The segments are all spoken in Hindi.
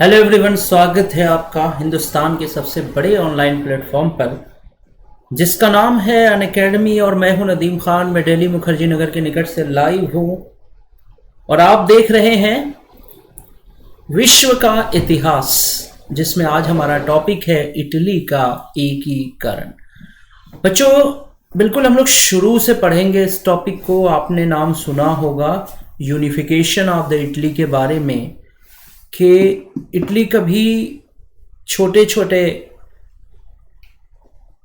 हेलो एवरीवन, स्वागत है आपका हिंदुस्तान के सबसे बड़े ऑनलाइन प्लेटफॉर्म पर जिसका नाम है अनअकैडमी। और मैं हूं नदीम खान। मैं दिल्ली मुखर्जी नगर के निकट से लाइव हूं और आप देख रहे हैं विश्व का इतिहास, जिसमें आज हमारा टॉपिक है इटली का एकीकरण। बच्चों, बिल्कुल हम लोग शुरू से पढ़ेंगे इस टॉपिक को। आपने नाम सुना होगा यूनिफिकेशन ऑफ द इटली के बारे में, कि इटली कभी छोटे छोटे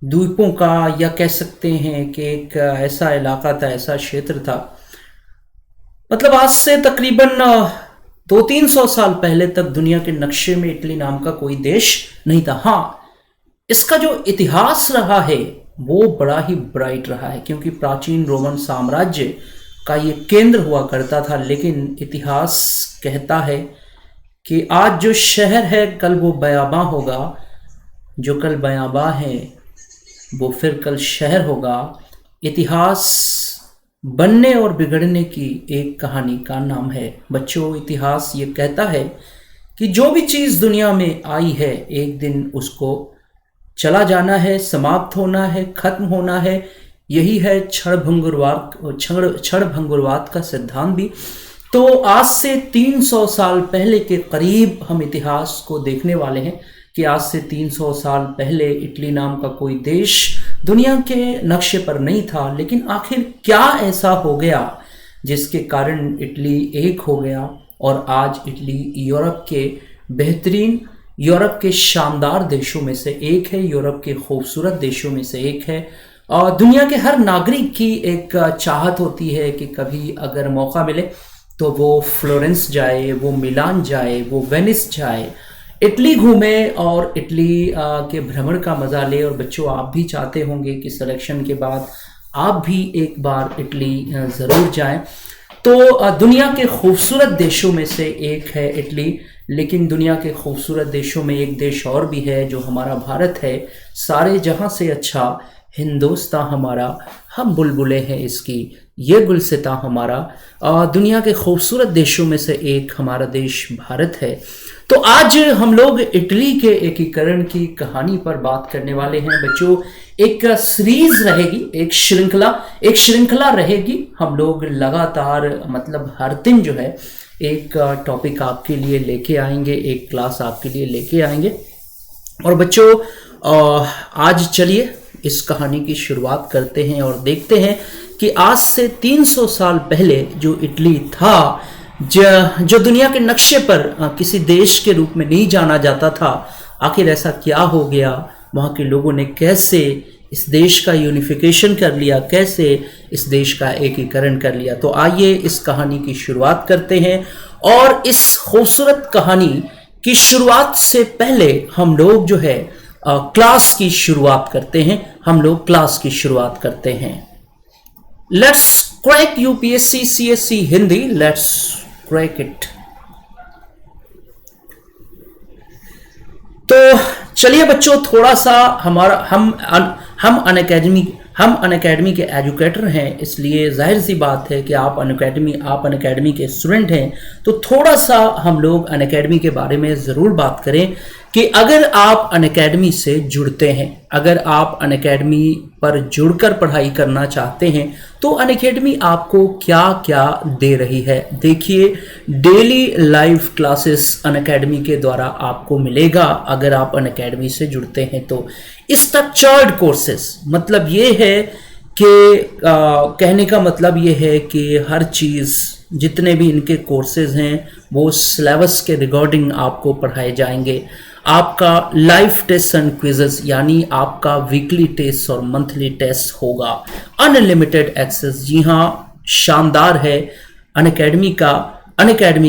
द्वीपों का, या कह सकते हैं कि एक ऐसा इलाका था, ऐसा क्षेत्र था, मतलब आज से तकरीबन 200-300 साल पहले तक दुनिया के नक्शे में इटली नाम का कोई देश नहीं था। हाँ, इसका जो इतिहास रहा है वो बड़ा ही ब्राइट रहा है, क्योंकि प्राचीन रोमन साम्राज्य का ये केंद्र हुआ करता था। लेकिन इतिहास कहता है कि आज जो शहर है कल वो बयाबां होगा, जो कल बयाबां है वो फिर कल शहर होगा। इतिहास बनने और बिगड़ने की एक कहानी का नाम है। बच्चों, इतिहास ये कहता है कि जो भी चीज़ दुनिया में आई है एक दिन उसको चला जाना है, समाप्त होना है, खत्म होना है। यही है क्षण भंगुरवाद का सिद्धांत भी। तो आज से 300 साल पहले के करीब हम इतिहास को देखने वाले हैं कि आज से 300 साल पहले इटली नाम का कोई देश दुनिया के नक्शे पर नहीं था। लेकिन आखिर क्या ऐसा हो गया जिसके कारण इटली एक हो गया और आज इटली यूरोप के बेहतरीन, यूरोप के शानदार देशों में से एक है, यूरोप के खूबसूरत देशों में से एक है। और दुनिया के हर नागरिक की एक चाहत होती है कि कभी अगर मौका मिले तो वो फ्लोरेंस जाए, वो मिलान जाए, वो वेनिस जाए, इटली घूमे और इटली के भ्रमण का मज़ा ले। और बच्चों, आप भी चाहते होंगे कि सिलेक्शन के बाद आप भी एक बार इटली ज़रूर जाएं। तो दुनिया के खूबसूरत देशों में से एक है इटली। लेकिन दुनिया के खूबसूरत देशों में एक देश और भी है जो हमारा भारत है। सारे जहां से अच्छा हिंदुस्तान हमारा, हम बुलबुलें हैं इसकी, ये गुलसिता हमारा। दुनिया के खूबसूरत देशों में से एक हमारा देश भारत है। तो आज हम लोग इटली के एकीकरण की कहानी पर बात करने वाले हैं। बच्चों, एक सीरीज रहेगी, एक श्रृंखला रहेगी। हम लोग लगातार, मतलब हर दिन जो है एक टॉपिक आपके लिए लेके आएंगे, एक क्लास आपके लिए लेके आएंगे। और बच्चों, आज चलिए इस कहानी की शुरुआत करते हैं और देखते हैं कि आज से 300 साल पहले जो इटली था, जो दुनिया के नक्शे पर किसी देश के रूप में नहीं जाना जाता था, आखिर ऐसा क्या हो गया। वहाँ के लोगों ने कैसे इस देश का यूनिफिकेशन कर लिया, कैसे इस देश का एकीकरण कर लिया। तो आइए इस कहानी की शुरुआत करते हैं। और इस खूबसूरत कहानी की शुरुआत से पहले हम लोग जो है क्लास की शुरुआत करते हैं। हम लोग क्लास की शुरुआत करते हैं। Let's crack UPSC CSC Hindi, let's crack it. तो चलिए बच्चों, थोड़ा सा हमारा हम अनअकैडमी के एजुकेटर हैं, इसलिए जाहिर सी बात है कि आप अनअकैडमी के स्टूडेंट हैं। तो थोड़ा सा हम लोग अनअकैडमी के बारे में ज़रूर बात करें कि अगर आप अनअकैडमी से जुड़ते हैं, अगर आप अनअकैडमी पर जुड़कर पढ़ाई करना चाहते हैं, तो अनअकैडमी आपको क्या क्या दे रही है। देखिए, डेली लाइव क्लासेस अनअकैडमी के द्वारा आपको मिलेगा अगर आप अनअकैडमी से जुड़ते हैं। तो स्ट्रक्चर्ड कोर्सेस, मतलब ये है कि कहने का मतलब ये है कि हर चीज़, जितने भी इनके कोर्सेज हैं वो सिलेबस के रिगार्डिंग आपको पढ़ाए जाएंगे। आपका लाइव टेस्ट एंड क्विजेस, यानी आपका वीकली टेस्ट और मंथली टेस्ट होगा। अनलिमिटेड एक्सेस, जी हाँ, शानदार है अनअकैडमी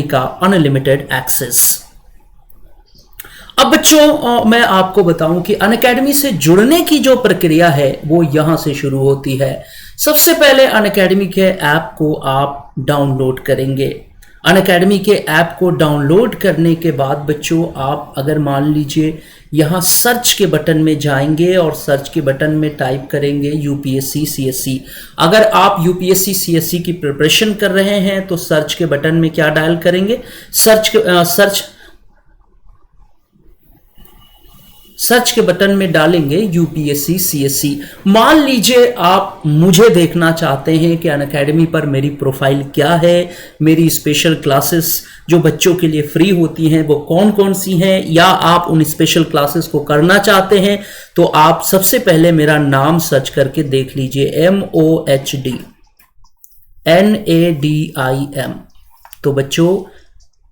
का अनलिमिटेड एक्सेस। अब बच्चों, मैं आपको बताऊं कि अनअकैडमी से जुड़ने की जो प्रक्रिया है वो यहां से शुरू होती है। सबसे पहले अनअकैडमी के ऐप को आप डाउनलोड करेंगे। अनअकैडमी के ऐप को डाउनलोड करने के बाद बच्चों, आप अगर मान लीजिए यहाँ सर्च के बटन में जाएंगे और सर्च के बटन में टाइप करेंगे यूपीएससी सीएससी। अगर आप यूपीएससी सीएससी की प्रिपरेशन कर रहे हैं तो सर्च के बटन में क्या डायल करेंगे, सर्च सर्च के बटन में डालेंगे यूपीएससी सीएससी। मान लीजिए आप मुझे देखना चाहते हैं कि अनअकैडमी पर मेरी प्रोफाइल क्या है, मेरी स्पेशल क्लासेस जो बच्चों के लिए फ्री होती हैं वो कौन कौन सी हैं, या आप उन स्पेशल क्लासेस को करना चाहते हैं, तो आप सबसे पहले मेरा नाम सर्च करके देख लीजिए, MOHDNADIM। तो बच्चों,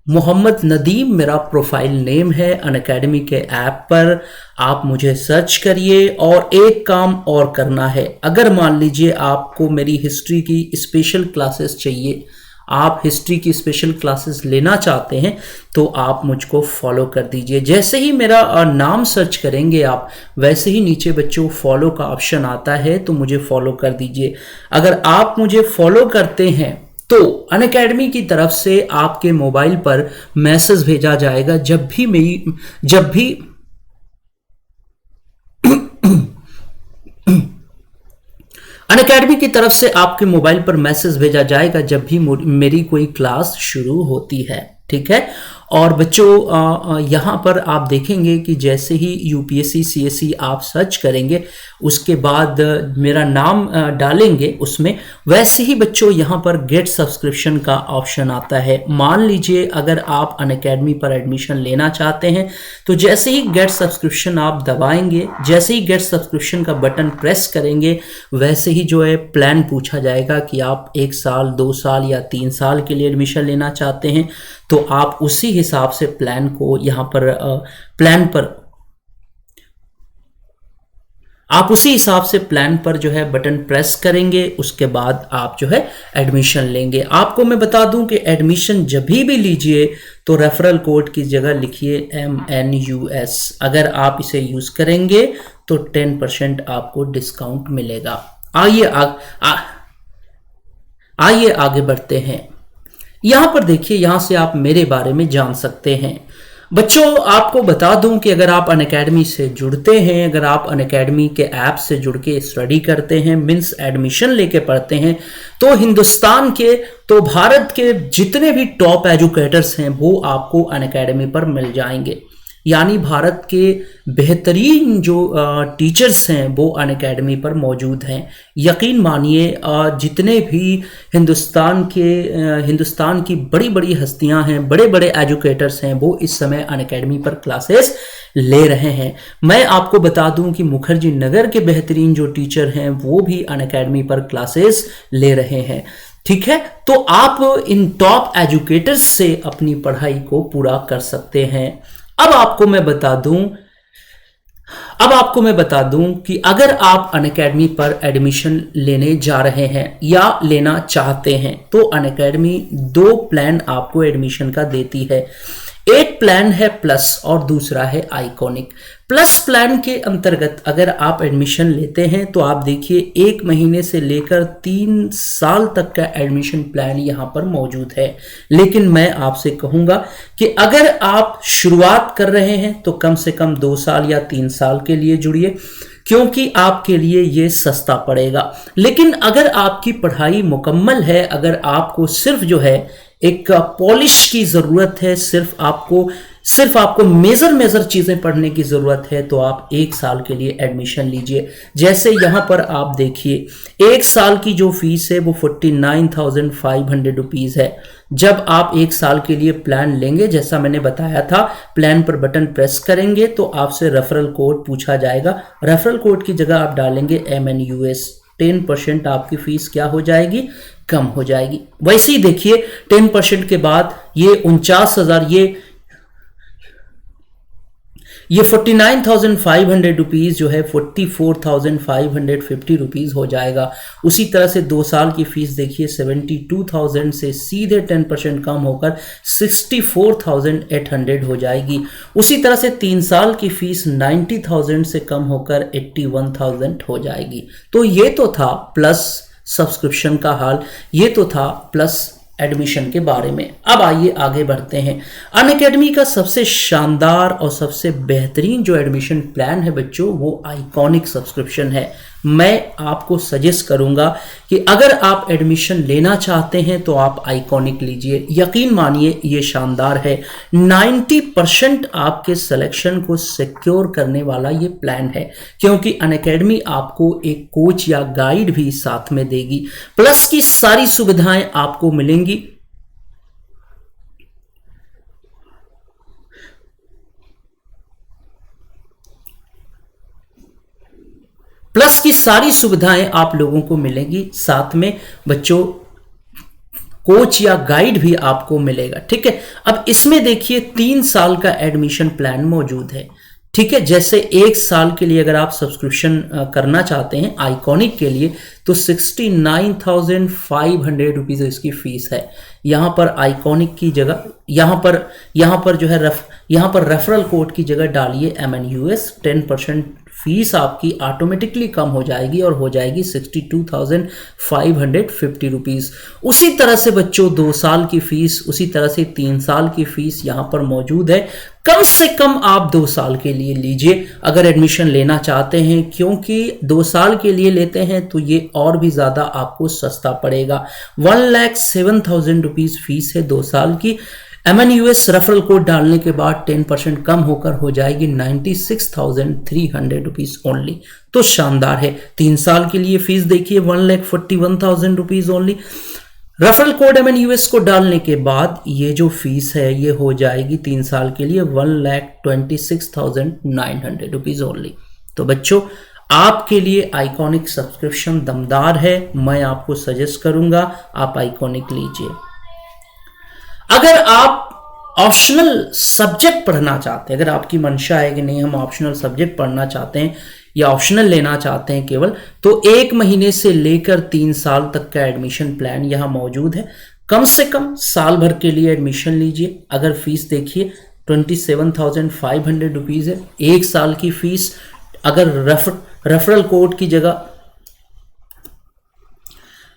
मोहम्मद नदीम मेरा प्रोफाइल नेम है। अनअकैडमी के ऐप पर आप मुझे सर्च करिए। और एक काम और करना है, अगर मान लीजिए आपको मेरी हिस्ट्री की स्पेशल क्लासेस चाहिए, आप हिस्ट्री की स्पेशल क्लासेस लेना चाहते हैं, तो आप मुझको फॉलो कर दीजिए। जैसे ही मेरा नाम सर्च करेंगे आप, वैसे ही नीचे बच्चों फॉलो का ऑप्शन आता है, तो मुझे फॉलो कर दीजिए। अगर आप मुझे फॉलो करते हैं तो अनअकैडमी की तरफ से आपके मोबाइल पर मैसेज भेजा जाएगा। जब भी अनअकैडमी की तरफ से आपके मोबाइल पर मैसेज भेजा जाएगा जब भी मेरी कोई क्लास शुरू होती है, ठीक है। और बच्चों, यहाँ पर आप देखेंगे कि जैसे ही यूपीएससी सीएससी आप सर्च करेंगे, उसके बाद मेरा नाम डालेंगे उसमें, वैसे ही बच्चों यहाँ पर गेट सब्सक्रिप्शन का ऑप्शन आता है। मान लीजिए अगर आप अनअकैडमी पर एडमिशन लेना चाहते हैं, तो जैसे ही गेट सब्सक्रिप्शन आप दबाएंगे, जैसे ही गेट सब्सक्रिप्शन का बटन प्रेस करेंगे, वैसे ही जो है प्लान पूछा जाएगा कि आप 1 साल 2 साल या 3 साल के लिए एडमिशन लेना चाहते हैं, तो आप उसी हिसाब से प्लान को यहाँ पर आप उसी हिसाब से प्लान पर जो है बटन प्रेस करेंगे। उसके बाद आप जो है एडमिशन लेंगे। आपको मैं बता दूं कि एडमिशन जब भी लीजिए तो रेफरल कोड की जगह लिखिए MNUS। अगर आप इसे यूज करेंगे तो 10% आपको डिस्काउंट मिलेगा। आइए आगे बढ़ते हैं। यहां पर देखिए, यहां से आप मेरे बारे में जान सकते हैं। बच्चों, आपको बता दूं कि अगर आप अनअकैडमी से जुड़ते हैं, अगर आप अनअकैडमी के ऐप से जुड़ के स्टडी करते हैं, मीन्स एडमिशन लेके पढ़ते हैं, तो तो भारत के जितने भी टॉप एजुकेटर्स हैं वो आपको अनअकैडमी पर मिल जाएंगे। यानी भारत के बेहतरीन जो टीचर्स हैं वो अनअकैडमी पर मौजूद हैं। यकीन मानिए, जितने भी हिंदुस्तान की बड़ी बड़ी हस्तियां हैं, बड़े बड़े एजुकेटर्स हैं, वो इस समय अनअकैडमी पर क्लासेस ले रहे हैं। मैं आपको बता दूं कि मुखर्जी नगर के बेहतरीन जो टीचर हैं वो भी अनअकैडमी पर क्लासेस ले रहे हैं, ठीक है। तो आप इन टॉप एजुकेटर्स से अपनी पढ़ाई को पूरा कर सकते हैं। अब आपको मैं बता दूं कि अगर आप अनअकैडमी पर एडमिशन लेने जा रहे हैं या लेना चाहते हैं, तो अनअकैडमी 2 प्लान आपको एडमिशन का देती है। एक प्लान है प्लस और दूसरा है आइकॉनिक। प्लस प्लान के अंतर्गत अगर आप एडमिशन लेते हैं तो आप देखिए 1 महीने से लेकर 3 साल तक का एडमिशन प्लान यहां पर मौजूद है। लेकिन मैं आपसे कहूंगा कि अगर आप शुरुआत कर रहे हैं तो कम से कम 2 साल या 3 साल के लिए जुड़िए, क्योंकि आपके लिए ये सस्ता पड़ेगा। लेकिन अगर आपकी पढ़ाई मुकम्मल है, अगर आपको सिर्फ जो है एक पॉलिश की जरूरत है, सिर्फ आपको मेजर चीजें पढ़ने की जरूरत है, तो आप 1 साल के लिए एडमिशन लीजिए। जैसे यहां पर आप देखिए, 1 साल की जो फीस है वो 49,500 रुपीज है। जब आप 1 साल के लिए प्लान लेंगे, जैसा मैंने बताया था, प्लान पर बटन प्रेस करेंगे तो आपसे रेफरल कोड पूछा जाएगा। रेफरल कोड की जगह आप डालेंगे MNUS। 10% आपकी फीस क्या हो जाएगी? कम हो जाएगी। वैसे ही देखिए 10% के बाद ये 49,000, ये 49,500 रुपीज जो है 44,550 रुपीज हो जाएगा। उसी तरह से 2 साल की फीस देखिए 72,000 से सीधे 10% कम होकर 64,800 हो जाएगी। उसी तरह से 3 साल की फीस 90,000 से कम होकर 81,000 हो जाएगी। तो ये तो था प्लस सब्सक्रिप्शन का हाल, ये तो था प्लस एडमिशन के बारे में। अब आइए आगे बढ़ते हैं। अनअकैडमी का सबसे शानदार और सबसे बेहतरीन जो एडमिशन प्लान है बच्चों, वो आइकॉनिक सब्सक्रिप्शन है। मैं आपको सजेस्ट करूंगा कि अगर आप एडमिशन लेना चाहते हैं तो आप आइकॉनिक लीजिए। यकीन मानिए ये शानदार है। 90% आपके सिलेक्शन को सिक्योर करने वाला ये प्लान है, क्योंकि अनअकैडमी आपको एक कोच या गाइड भी साथ में देगी, प्लस की सारी सुविधाएं आपको मिलेंगी। प्लस की सारी सुविधाएं आप लोगों को मिलेंगी, साथ में बच्चों कोच या गाइड भी आपको मिलेगा। ठीक है, अब इसमें देखिए 3 साल का एडमिशन प्लान मौजूद है। ठीक है, जैसे 1 साल के लिए अगर आप सब्सक्रिप्शन करना चाहते हैं आइकॉनिक के लिए तो 69,500 रुपीज इसकी फीस है। यहां पर आइकॉनिक की जगह यहां पर जो है यहां पर रेफरल कोड की जगह डालिए MNUS। 10% फीस आपकी ऑटोमेटिकली कम हो जाएगी और हो जाएगी 62,550 रुपीज। उसी तरह से बच्चों 2 साल की फीस, उसी तरह से 3 साल की फीस यहां पर मौजूद है। कम से कम आप 2 साल के लिए लीजिए अगर एडमिशन लेना चाहते हैं, क्योंकि 2 साल के लिए लेते हैं तो ये और भी ज्यादा आपको सस्ता पड़ेगा। 1,07,000 रुपीज फीस है 2 साल की। MNUS रेफरल कोड डालने के बाद 10% कम होकर हो जाएगी 96,300 रुपीज ओनली। तो शानदार है। 3 साल के लिए फीस देखिए 1,41,000 rupees only. Referral code MNUS को डालने के बाद ये जो फीस है ये हो जाएगी 3 साल के लिए 1,26,900 रुपीज ओनली। तो बच्चों आपके लिए आइकॉनिक सब्सक्रिप्शन दमदार है, मैं आपको सजेस्ट करूंगा आप आइकॉनिक लीजिए। अगर आप ऑप्शनल सब्जेक्ट पढ़ना चाहते हैं, अगर आपकी मंशा है कि नहीं हम ऑप्शनल सब्जेक्ट पढ़ना चाहते हैं या ऑप्शनल लेना चाहते हैं केवल, तो 1 महीने से लेकर 3 साल तक का एडमिशन प्लान यहां मौजूद है। कम से कम साल भर के लिए एडमिशन लीजिए। अगर फीस देखिए 27,500 रुपीज है 1 साल की फीस। अगर रेफरल कोड की जगह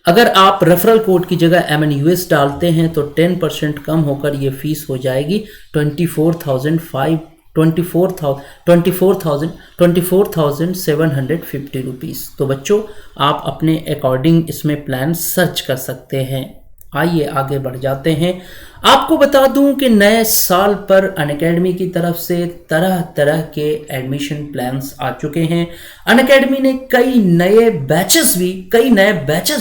अगर आप रेफरल कोड की जगह MNUS डालते हैं तो 10% कम होकर ये फीस हो जाएगी 24,750 रुपीज। तो बच्चों आप अपने अकॉर्डिंग इसमें प्लान सर्च कर सकते हैं। आइए आगे बढ़ जाते हैं। आपको बता दूं कि नए साल पर अनअकैडमी की तरफ से तरह तरह के एडमिशन प्लान्स आ चुके हैं। अनअकैडमी ने कई नए बैचेस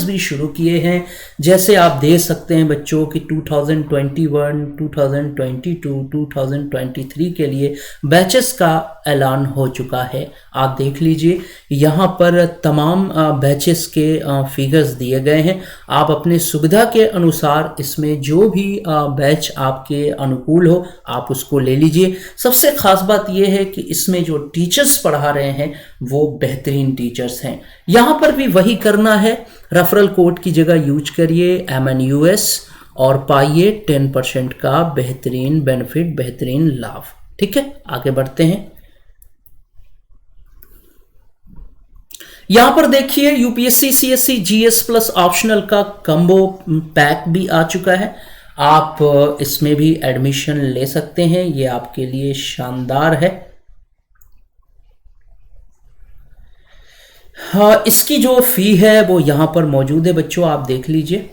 भी शुरू किए हैं। जैसे आप देख सकते हैं बच्चों कि 2021, 2022, 2023 के लिए बैचेस का ऐलान हो चुका है। आप देख लीजिए यहाँ पर तमाम बैचेस के फिगर्स दिए गए हैं। आप अपने सुविधा के अनुसार इसमें जो भी बैच आपके अनुकूल हो आप उसको ले लीजिए। सबसे खास बात यह है कि इसमें जो टीचर्स पढ़ा रहे हैं वो बेहतरीन टीचर्स हैं। यहां पर भी वही करना है, रेफरल कोड की जगह यूज करिए MNUS और पाइए 10% का बेहतरीन बेनिफिट, बेहतरीन लाभ। ठीक है, आगे बढ़ते हैं। यहां पर देखिए UPSC CSC GS plus optional का कम्बो पैक भी आ चुका है। आप इसमें भी एडमिशन ले सकते हैं, ये आपके लिए शानदार है। हाँ, इसकी जो फी है वो यहां पर मौजूद है बच्चों, आप देख लीजिए।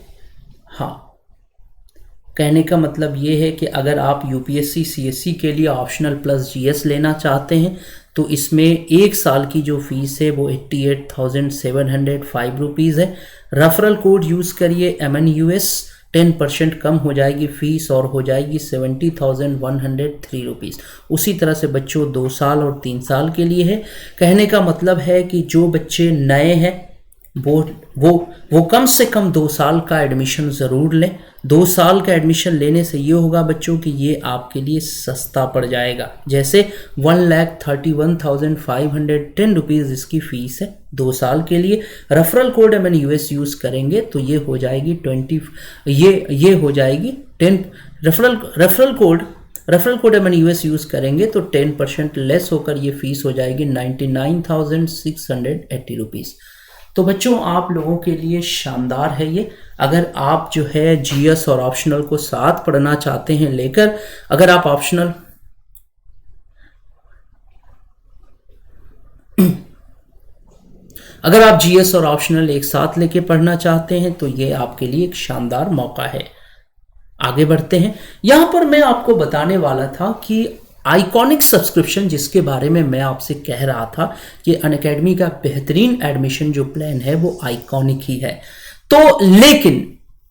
हाँ, कहने का मतलब ये है कि अगर आप UPSC CSC के लिए ऑप्शनल प्लस GS लेना चाहते हैं तो इसमें 1 साल की जो फीस है वो 88,705 रुपीज़ है। रेफरल कोड यूज़ करिए MNUS, 10% कम हो जाएगी फीस और हो जाएगी 70,103 रुपीज़। उसी तरह से बच्चों 2 साल और 3 साल के लिए है। कहने का मतलब है कि जो बच्चे नए हैं वो कम से कम 2 साल का एडमिशन ज़रूर लें। 2 साल का एडमिशन लेने से ये होगा बच्चों कि ये आपके लिए सस्ता पड़ जाएगा। जैसे 1,31,510 रुपीज़ इसकी फ़ीस है 2 साल के लिए। रेफरल कोड MNUS यूज़ करेंगे तो ये हो जाएगी 10 रेफरल कोड MNUS यूज़ करेंगे तो 10% लेस होकर ये फीस हो जाएगी 99,680 रुपीज़। तो बच्चों आप लोगों के लिए शानदार है ये। अगर आप जो है GS और ऑप्शनल को साथ पढ़ना चाहते हैं लेकर, अगर आप ऑप्शनल अगर आप जीएस और ऑप्शनल एक साथ लेके पढ़ना चाहते हैं तो ये आपके लिए एक शानदार मौका है। आगे बढ़ते हैं। यहां पर मैं आपको बताने वाला था कि आइकॉनिक सब्सक्रिप्शन, जिसके बारे में मैं आपसे कह रहा था कि अनअकैडमी का बेहतरीन एडमिशन जो प्लान है वो आइकॉनिक ही है। तो लेकिन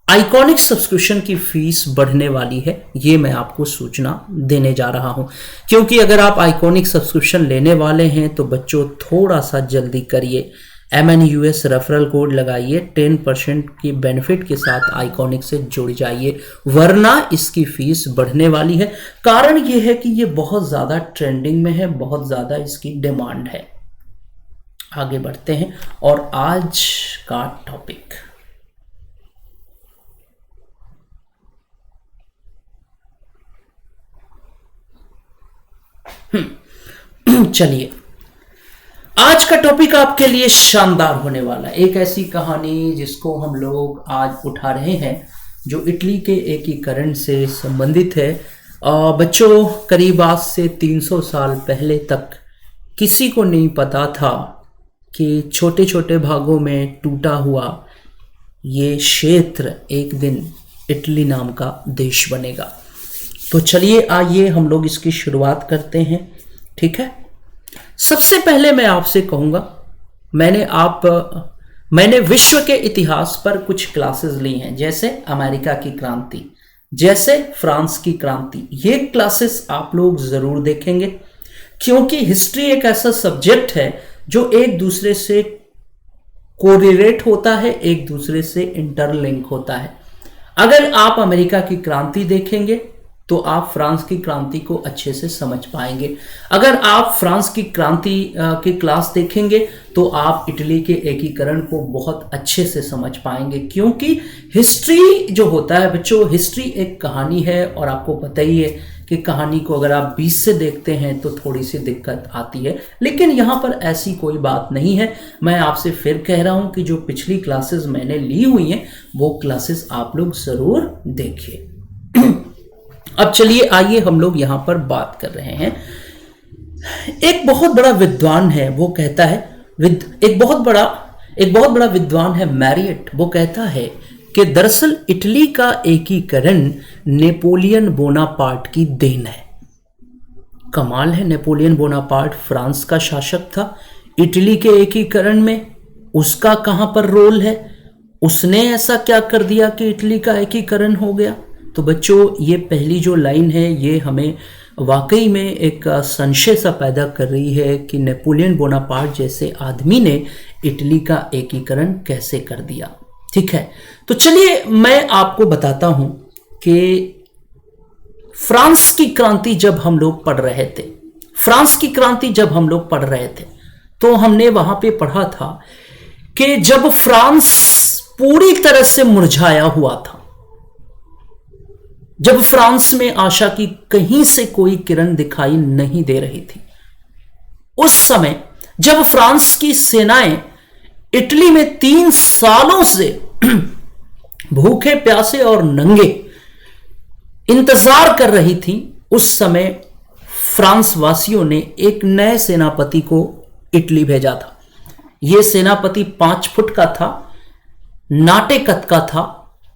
आइकॉनिक सब्सक्रिप्शन की फीस बढ़ने वाली है, ये मैं आपको सूचना देने जा रहा हूं। क्योंकि अगर आप आइकॉनिक सब्सक्रिप्शन लेने वाले हैं तो बच्चों थोड़ा सा जल्दी करिए। MNUS रेफरल कोड लगाइए, 10% की बेनिफिट के साथ आइकॉनिक से जुड़ जाइए, वरना इसकी फीस बढ़ने वाली है। कारण यह है कि यह बहुत ज़्यादा ट्रेंडिंग में है, बहुत ज़्यादा इसकी डिमांड है। आगे बढ़ते हैं और आज का टॉपिक, चलिए आज का टॉपिक आपके लिए शानदार होने वाला है। एक ऐसी कहानी जिसको हम लोग आज उठा रहे हैं जो इटली के एकीकरण से संबंधित है। बच्चों, करीब आज से 300 साल पहले तक किसी को नहीं पता था कि छोटे छोटे भागों में टूटा हुआ ये क्षेत्र एक दिन इटली नाम का देश बनेगा। तो चलिए आइए हम लोग इसकी शुरुआत करते हैं। ठीक है, सबसे पहले मैं आपसे कहूंगा, मैंने विश्व के इतिहास पर कुछ क्लासेस ली हैं, जैसे अमेरिका की क्रांति, जैसे फ्रांस की क्रांति। ये क्लासेस आप लोग जरूर देखेंगे, क्योंकि हिस्ट्री एक ऐसा सब्जेक्ट है जो एक दूसरे से कोरिलेट होता है, एक दूसरे से इंटरलिंक होता है। अगर आप अमेरिका की क्रांति देखेंगे तो आप फ्रांस की क्रांति को अच्छे से समझ पाएंगे। अगर आप फ्रांस की क्रांति की क्लास देखेंगे तो आप इटली के एकीकरण को बहुत अच्छे से समझ पाएंगे। क्योंकि हिस्ट्री जो होता है बच्चों, हिस्ट्री एक कहानी है, और आपको पता ही है कि कहानी को अगर आप 20 से देखते हैं तो थोड़ी सी दिक्कत आती है। लेकिन यहाँ पर ऐसी कोई बात नहीं है। मैं आपसे फिर कह रहा हूँ कि जो पिछली क्लासेस मैंने ली हुई हैं वो क्लासेस आप लोग जरूर देखिए। अब चलिए आइए हम लोग यहां पर बात कर रहे हैं। एक बहुत बड़ा विद्वान है, वो कहता है, एक बहुत बड़ा विद्वान है मैरियट, वो कहता है कि दरअसल इटली का एकीकरण नेपोलियन बोनापार्ट की देन है। कमाल है, नेपोलियन बोनापार्ट फ्रांस का शासक था, इटली के एकीकरण में उसका कहां पर रोल है? उसने ऐसा क्या कर दिया कि इटली का एकीकरण हो गया? तो बच्चों, ये पहली जो लाइन है ये हमें वाकई में एक संशय सा पैदा कर रही है कि नेपोलियन बोनापार्ट जैसे आदमी ने इटली का एकीकरण कैसे कर दिया। ठीक है, तो चलिए मैं आपको बताता हूं कि फ्रांस की क्रांति जब हम लोग पढ़ रहे थे, तो हमने वहां पे पढ़ा था कि जब फ्रांस पूरी तरह से मुरझाया हुआ था, जब फ्रांस में आशा की कहीं से कोई किरण दिखाई नहीं दे रही थी, उस समय जब फ्रांस की सेनाएं इटली में 3 सालों से भूखे प्यासे और नंगे इंतजार कर रही थी, उस समय फ्रांस वासियों ने एक नए सेनापति को इटली भेजा था। यह सेनापति 5 फुट का था, नाटे कद का था,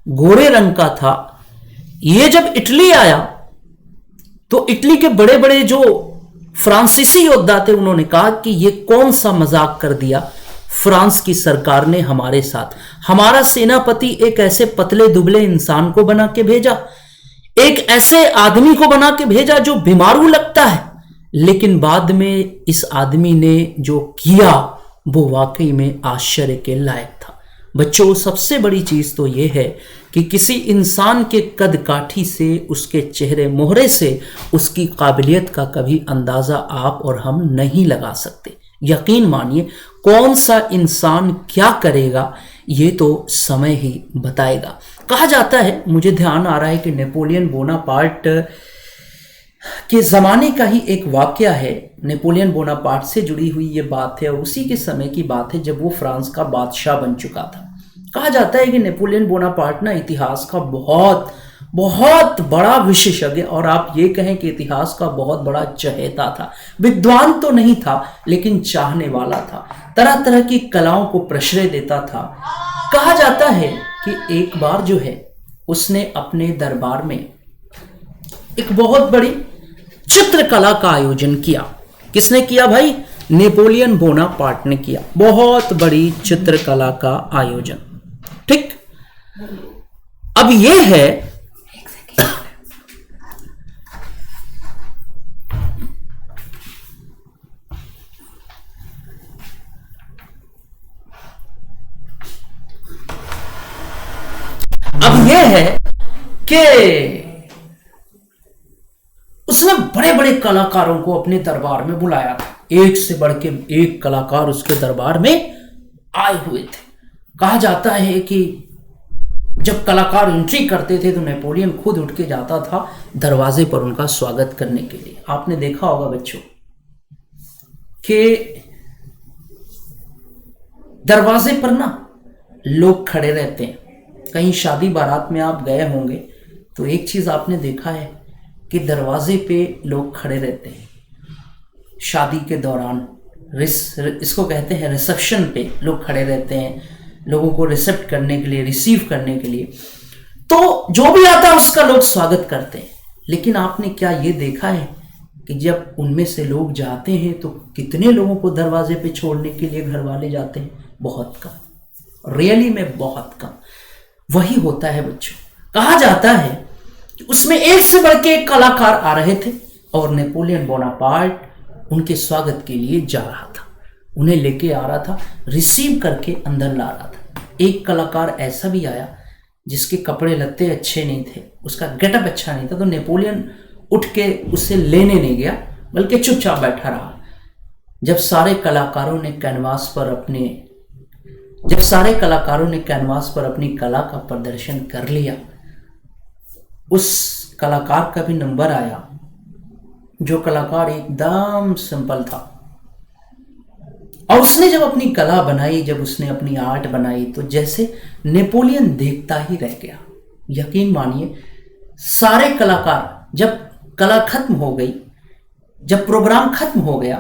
गोरे रंग का था। ये जब इटली आया तो इटली के बड़े बड़े जो फ्रांसीसी योद्धा थे उन्होंने कहा कि ये कौन सा मजाक कर दिया फ्रांस की सरकार ने हमारे साथ। हमारा सेनापति एक ऐसे पतले दुबले इंसान को बना के भेजा, एक ऐसे आदमी को बना के भेजा जो बीमारू लगता है, लेकिन बाद में इस आदमी ने जो किया वो वाकई में आश्चर्य के लायक था। बच्चों, सबसे बड़ी चीज तो यह है कि किसी इंसान के कद काठी से, उसके चेहरे मोहरे से उसकी काबिलियत का कभी अंदाजा आप और हम नहीं लगा सकते। यकीन मानिए, कौन सा इंसान क्या करेगा ये तो समय ही बताएगा। कहा जाता है, मुझे ध्यान आ रहा है कि नेपोलियन बोनापार्ट के जमाने का ही एक वाकया है, नेपोलियन बोनापार्ट से जुड़ी हुई ये बात है और उसी के समय की बात है जब वो फ्रांस का बादशाह बन चुका था। कहा जाता है कि नेपोलियन बोनापार्ट ना इतिहास का बहुत बहुत बड़ा विशेषज्ञ, और आप ये कहें कि इतिहास का बहुत बड़ा चहेता था। विद्वान तो नहीं था लेकिन चाहने वाला था, तरह तरह की कलाओं को प्रश्रय देता था। कहा जाता है कि एक बार जो है उसने अपने दरबार में एक बहुत बड़ी चित्रकला का आयोजन किया। किसने किया भाई? नेपोलियन बोनापार्ट ने किया, बहुत बड़ी चित्रकला का आयोजन। ठीक, अब यह है कि उसने बड़े बड़े कलाकारों को अपने दरबार में बुलाया था। एक से बढ़ के एक कलाकार उसके दरबार में आए हुए थे। कहा जाता है कि जब कलाकार एंट्री करते थे तो नेपोलियन खुद उठ के जाता था दरवाजे पर उनका स्वागत करने के लिए। आपने देखा होगा बच्चों कि दरवाजे पर ना लोग खड़े रहते हैं। कहीं शादी बारात में आप गए होंगे तो एक चीज आपने देखा है कि दरवाजे पे लोग खड़े रहते हैं। शादी के दौरान इसको कहते हैं रिसेप्शन पे लोग खड़े रहते हैं, लोगों को रिसेप्ट करने के लिए, रिसीव करने के लिए। तो जो भी आता है उसका लोग स्वागत करते हैं। लेकिन आपने क्या ये देखा है कि जब उनमें से लोग जाते हैं तो कितने लोगों को दरवाजे पे छोड़ने के लिए घर वाले जाते हैं? बहुत कम, रियली में बहुत कम। वही होता है बच्चों। कहा जाता है कि उसमें एक से बढ़ के एक कलाकार आ रहे थे और नेपोलियन बोनापार्ट उनके स्वागत के लिए जा रहा था, उन्हें लेके आ रहा था, रिसीव करके अंदर ला रहा था। एक कलाकार ऐसा भी आया जिसके कपड़े लत्ते अच्छे नहीं थे, उसका गेटअप अच्छा नहीं था, तो नेपोलियन उठ के उसे लेने नहीं गया बल्कि चुपचाप बैठा रहा। जब सारे कलाकारों ने कैनवास पर अपनी कला का प्रदर्शन कर लिया, उस कलाकार का भी नंबर आया। जो कलाकार एकदम सिंपल था और उसने जब अपनी कला बनाई, जब उसने अपनी आर्ट बनाई, तो जैसे नेपोलियन देखता ही रह गया। यकीन मानिए, सारे कलाकार, जब कला खत्म हो गई, जब प्रोग्राम खत्म हो गया,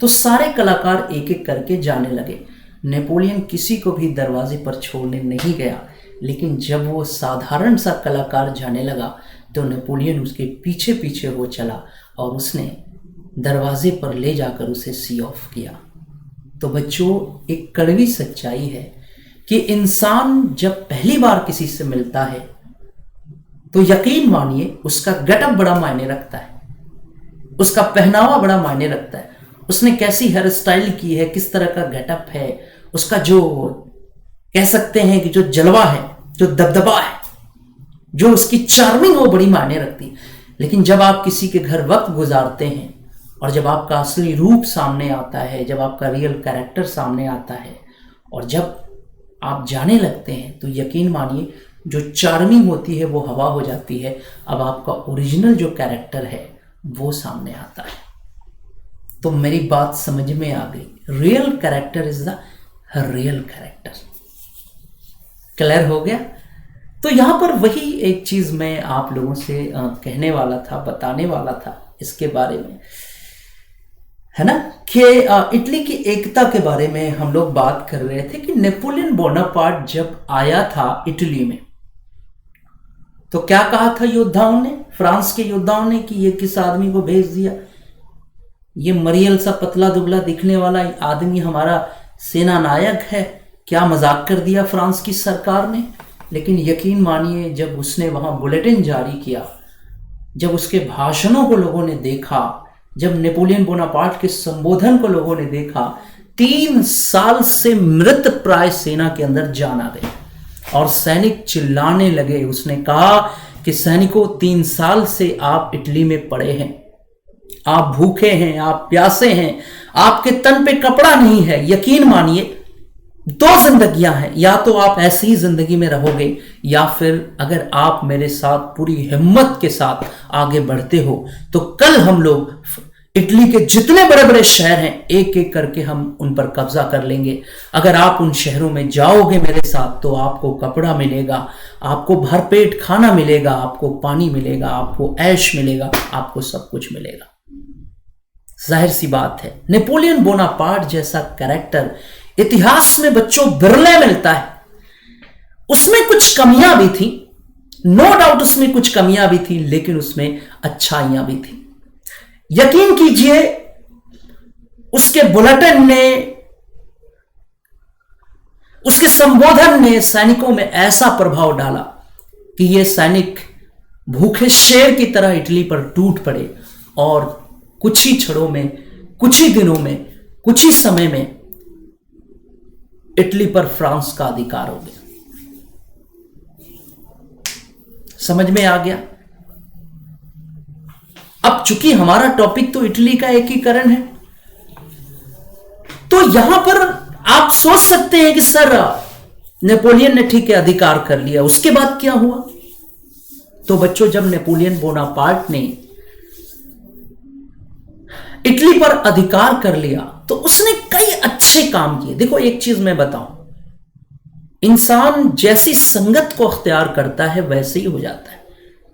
तो सारे कलाकार एक एक करके जाने लगे। नेपोलियन किसी को भी दरवाजे पर छोड़ने नहीं गया, लेकिन जब वो साधारण सा कलाकार जाने लगा तो नेपोलियन उसके पीछे पीछे हो चला और उसने दरवाजे पर ले जाकर उसे सी ऑफ किया। तो बच्चों, एक कड़वी सच्चाई है कि इंसान जब पहली बार किसी से मिलता है तो यकीन मानिए उसका गेटअप बड़ा मायने रखता है, उसका पहनावा बड़ा मायने रखता है, उसने कैसी हेयर स्टाइल की है, किस तरह का गेटअप है, उसका जो कह सकते हैं कि जो जलवा है, जो दबदबा है, जो उसकी चार्मिंग, वो बड़ी मायने रखती है। लेकिन जब आप किसी के घर वक्त गुजारते हैं और जब आपका असली रूप सामने आता है, जब आपका रियल कैरेक्टर सामने आता है और जब आप जाने लगते हैं, तो यकीन मानिए जो चार्मिंग होती है वो हवा हो जाती है। अब आपका ओरिजिनल जो कैरेक्टर है वो सामने आता है। तो मेरी बात समझ में आ गई। Real character is the real character. Clear हो गया? तो यहां पर वही एक चीज मैं आप लोगों से कहने वाला था, बताने वाला था इसके बारे में, है ना, कि इटली की एकता के बारे में हम लोग बात कर रहे थे कि नेपोलियन बोनापार्ट जब आया था इटली में तो क्या कहा था योद्धाओं ने, फ्रांस के योद्धाओं ने, कि ये किस आदमी को भेज दिया, ये मरियल सा पतला दुबला दिखने वाला आदमी हमारा सेना नायक है, क्या मजाक कर दिया फ्रांस की सरकार ने। लेकिन यकीन मानिए जब उसने वहां बुलेटिन जारी किया, जब उसके भाषणों को लोगों ने देखा, जब नेपोलियन बोनापार्ट के संबोधन को लोगों ने देखा, 3 साल से मृत प्राय सेना के अंदर जान आ गई और सैनिक चिल्लाने लगे। उसने कहा कि सैनिकों, 3 साल से आप इटली में पड़े हैं, आप भूखे हैं, आप प्यासे हैं, आपके तन पे कपड़ा नहीं है। यकीन मानिए 2 जिंदगियां हैं, या तो आप ऐसी ही जिंदगी में रहोगे या फिर अगर आप मेरे साथ पूरी हिम्मत के साथ आगे बढ़ते हो तो कल हम लोग इटली के जितने बड़े बड़े शहर हैं एक एक करके हम उन पर कब्जा कर लेंगे। अगर आप उन शहरों में जाओगे मेरे साथ तो आपको कपड़ा मिलेगा, आपको भरपेट खाना मिलेगा, आपको पानी मिलेगा, आपको ऐश मिलेगा, आपको सब कुछ मिलेगा। जाहिर सी बात है, नेपोलियन बोनापार्ट जैसा कैरेक्टर इतिहास में बच्चों बिरले मिलता है। उसमें कुछ कमियां भी थी, नो डाउट उसमें कुछ कमियां भी थी, लेकिन उसमें अच्छाइयां भी थी। यकीन कीजिए उसके बुलेटिन ने, उसके संबोधन ने सैनिकों में ऐसा प्रभाव डाला कि ये सैनिक भूखे शेर की तरह इटली पर टूट पड़े और कुछ ही क्षणों में, कुछ ही दिनों में, कुछ ही समय में इटली पर फ्रांस का अधिकार हो गया। समझ में आ गया? अब चूंकि हमारा टॉपिक तो इटली का एकीकरण है, तो यहां पर आप सोच सकते हैं कि सर नेपोलियन ने ठीक है अधिकार कर लिया, उसके बाद क्या हुआ? तो बच्चों, जब नेपोलियन बोनापार्ट ने इटली पर अधिकार कर लिया तो उसने कई अच्छे काम किए। देखो एक चीज मैं बताऊं, इंसान जैसी संगत को अख्तियार करता है वैसे ही हो जाता है।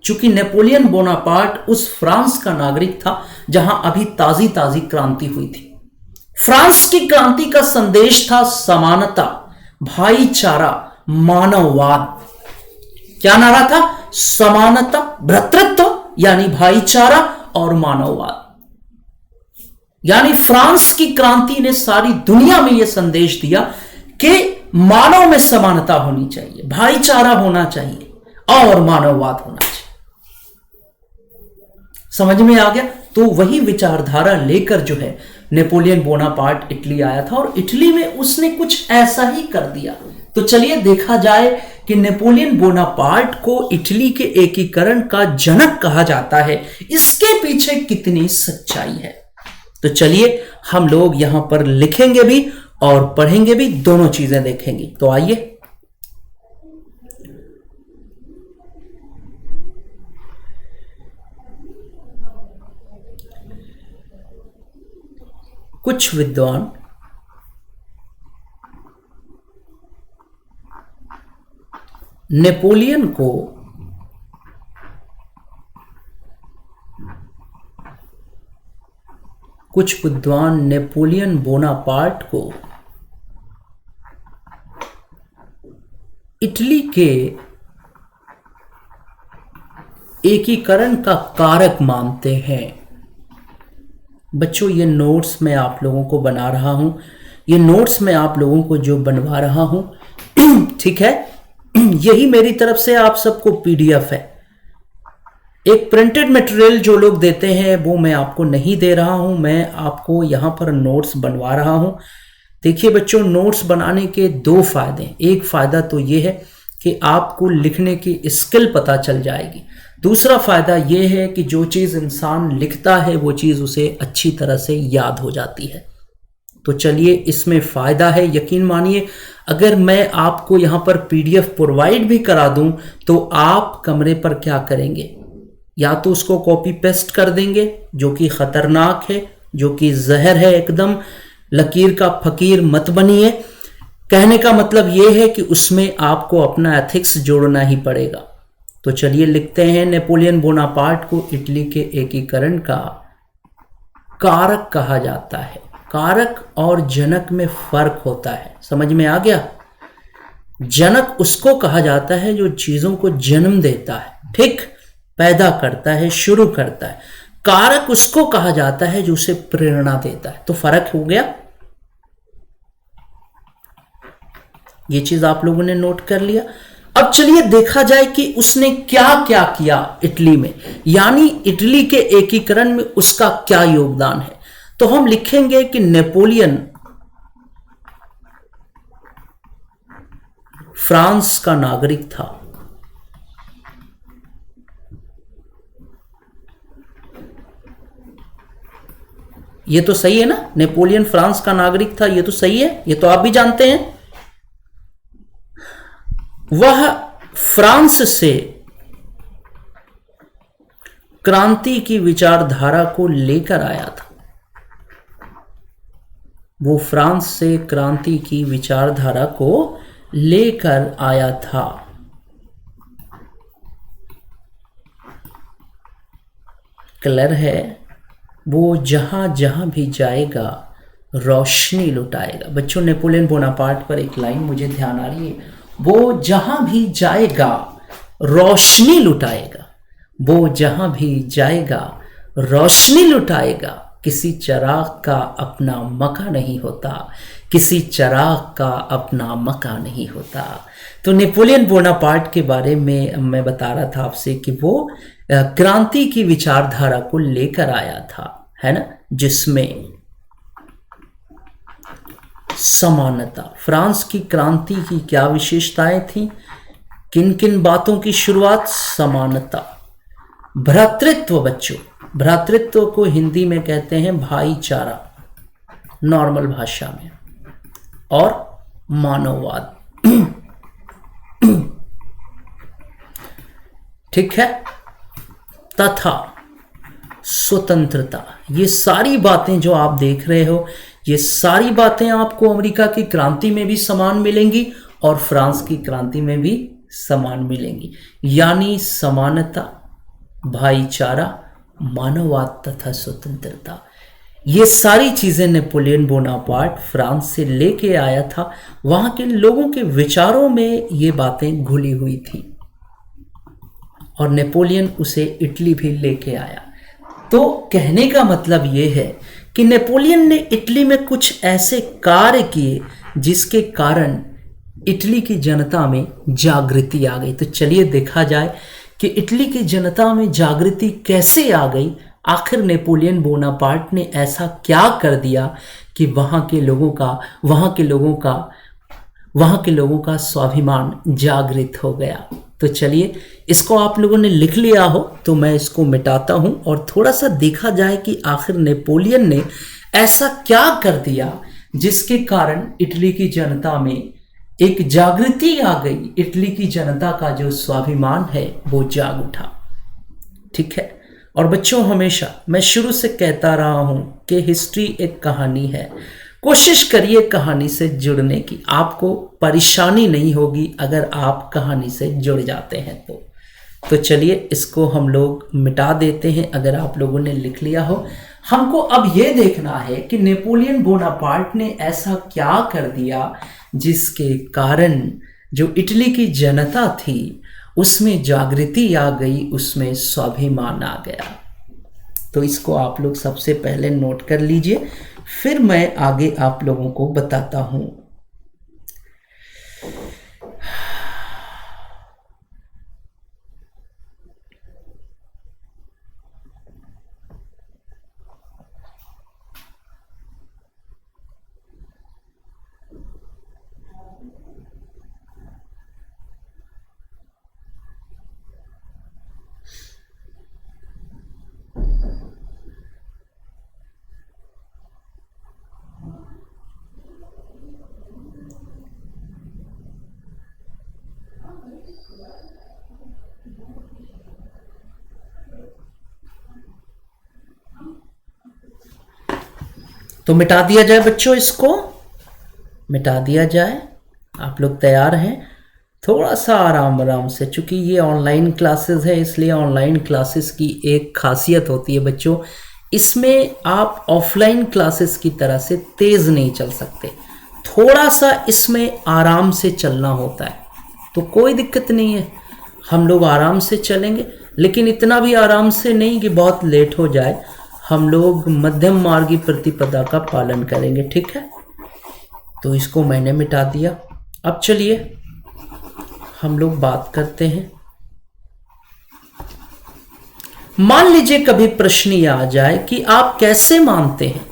चूंकि नेपोलियन बोनापार्ट उस फ्रांस का नागरिक था जहां अभी ताजी ताजी क्रांति हुई थी। फ्रांस की क्रांति का संदेश था समानता, भाईचारा, मानववाद। क्या नारा था? समानता, भ्रातृत्व यानी भाईचारा और मानववाद। यानी फ्रांस की क्रांति ने सारी दुनिया में यह संदेश दिया कि मानव में समानता होनी चाहिए, भाईचारा होना चाहिए और मानववाद होना चाहिए। समझ में आ गया? तो वही विचारधारा लेकर जो है नेपोलियन बोनापार्ट इटली आया था और इटली में उसने कुछ ऐसा ही कर दिया। तो चलिए देखा जाए कि नेपोलियन बोनापार्ट को इटली के एकीकरण का जनक कहा जाता है, इसके पीछे कितनी सच्चाई है। तो चलिए हम लोग यहां पर लिखेंगे भी और पढ़ेंगे भी, दोनों चीजें देखेंगे। तो आइए कुछ विद्वान नेपोलियन को नेपोलियन बोनापार्ट को इटली के एकीकरण का कारक मानते हैं। बच्चों, ये नोट्स मैं आप लोगों को बना रहा हूं, ये नोट्स मैं आप लोगों को जो बनवा रहा हूं ठीक है, यही मेरी तरफ से आप सबको पीडीएफ है। एक प्रिंटेड मटेरियल जो लोग देते हैं वो मैं आपको नहीं दे रहा हूं, मैं आपको यहां पर नोट्स बनवा रहा हूं। देखिए बच्चों, नोट्स बनाने के दो फायदे। एक फायदा तो ये है कि आपको लिखने की स्किल पता चल जाएगी। दूसरा फायदा यह है कि जो चीज़ इंसान लिखता है वो चीज़ उसे अच्छी तरह से याद हो जाती है। तो चलिए, इसमें फ़ायदा है। यकीन मानिए, अगर मैं आपको यहाँ पर पीडीएफ प्रोवाइड भी करा दूँ तो आप कमरे पर क्या करेंगे? या तो उसको कॉपी पेस्ट कर देंगे, जो कि ख़तरनाक है, जो कि जहर है एकदम। लकीर का फ़कीर मत बनिए। कहने का मतलब ये है कि उसमें आपको अपना एथिक्स जोड़ना ही पड़ेगा। तो चलिए लिखते हैं, नेपोलियन बोनापार्ट को इटली के एकीकरण का कारक कहा जाता है। कारक और जनक में फर्क होता है, समझ में आ गया? जनक उसको कहा जाता है जो चीजों को जन्म देता है, ठीक, पैदा करता है, शुरू करता है। कारक उसको कहा जाता है जो उसे प्रेरणा देता है। तो फर्क हो गया। ये चीज आप लोगों ने नोट कर लिया। अब चलिए देखा जाए कि उसने क्या क्या किया इटली में, यानी इटली के एकीकरण में उसका क्या योगदान है। तो हम लिखेंगे कि नेपोलियन फ्रांस का नागरिक था। ये तो सही है ना? नेपोलियन फ्रांस का नागरिक था, ये तो सही है, ये तो आप भी जानते हैं। वह फ्रांस से क्रांति की विचारधारा को लेकर आया था। वो फ्रांस से क्रांति की विचारधारा को लेकर आया था। क्लियर है? वो जहां जहां भी जाएगा रोशनी लुटाएगा। बच्चों, नेपोलियन बोनापार्ट पर एक लाइन मुझे ध्यान आ रही है, वो जहां भी जाएगा रोशनी लुटाएगा। वो जहां भी जाएगा रोशनी लुटाएगा। किसी चिराग का अपना मका नहीं होता, किसी चिराग का अपना मका नहीं होता। तो नेपोलियन बोनापार्ट के बारे में मैं बता रहा था आपसे कि वो क्रांति की विचारधारा को लेकर आया था, है ना, जिसमें समानता। फ्रांस की क्रांति की क्या विशेषताएं थी? किन किन बातों की शुरुआत? समानता, भ्रातृत्व। बच्चों, भ्रातृत्व को हिंदी में कहते हैं भाईचारा, नॉर्मल भाषा में, और मानववाद। ठीक है, तथा स्वतंत्रता। ये सारी बातें जो आप देख रहे हो, ये सारी बातें आपको अमेरिका की क्रांति में भी समान मिलेंगी और फ्रांस की क्रांति में भी समान मिलेंगी। यानी समानता, भाईचारा, मानववाद तथा स्वतंत्रता। ये सारी चीजें नेपोलियन बोनापार्ट फ्रांस से लेके आया था। वहां के लोगों के विचारों में ये बातें घुली हुई थी और नेपोलियन उसे इटली भी लेके आया। तो कहने का मतलब ये है कि नेपोलियन ने इटली में कुछ ऐसे कार्य किए जिसके कारण इटली की जनता में जागृति आ गई। तो चलिए देखा जाए कि इटली की जनता में जागृति कैसे आ गई। आखिर नेपोलियन बोनापार्ट ने ऐसा क्या कर दिया कि वहाँ के लोगों का स्वाभिमान जागृत हो गया। तो चलिए, इसको आप लोगों ने लिख लिया हो तो मैं इसको मिटाता हूं और थोड़ा सा देखा जाए कि आखिर नेपोलियन ने ऐसा क्या कर दिया जिसके कारण इटली की जनता में एक जागृति आ गई। इटली की जनता का जो स्वाभिमान है वो जाग उठा। ठीक है, और बच्चों, हमेशा मैं शुरू से कहता रहा हूं कि हिस्ट्री एक कहानी है। कोशिश करिए कहानी से जुड़ने की, आपको परेशानी नहीं होगी अगर आप कहानी से जुड़ जाते हैं तो चलिए इसको हम लोग मिटा देते हैं। अगर आप लोगों ने लिख लिया हो, हमको अब ये देखना है कि नेपोलियन बोनापार्ट ने ऐसा क्या कर दिया जिसके कारण जो इटली की जनता थी उसमें जागृति आ गई, उसमें स्वाभिमान आ गया। तो इसको आप लोग सबसे पहले नोट कर लीजिए, फिर मैं आगे आप लोगों को बताता हूं। तो मिटा दिया जाए बच्चों, इसको मिटा दिया जाए। आप लोग तैयार हैं? थोड़ा सा आराम आराम से, चूंकि ये ऑनलाइन क्लासेस है इसलिए ऑनलाइन क्लासेस की एक खासियत होती है बच्चों, इसमें आप ऑफलाइन क्लासेस की तरह से तेज नहीं चल सकते। थोड़ा सा इसमें आराम से चलना होता है, तो कोई दिक्कत नहीं है, हम लोग आराम से चलेंगे, लेकिन इतना भी आराम से नहीं कि बहुत लेट हो जाए। हम लोग मध्यम मार्गी प्रतिपदा का पालन करेंगे। ठीक है, तो इसको मैंने मिटा दिया। अब चलिए हम लोग बात करते हैं। मान लीजिए कभी प्रश्न ये आ जाए कि आप कैसे मानते हैं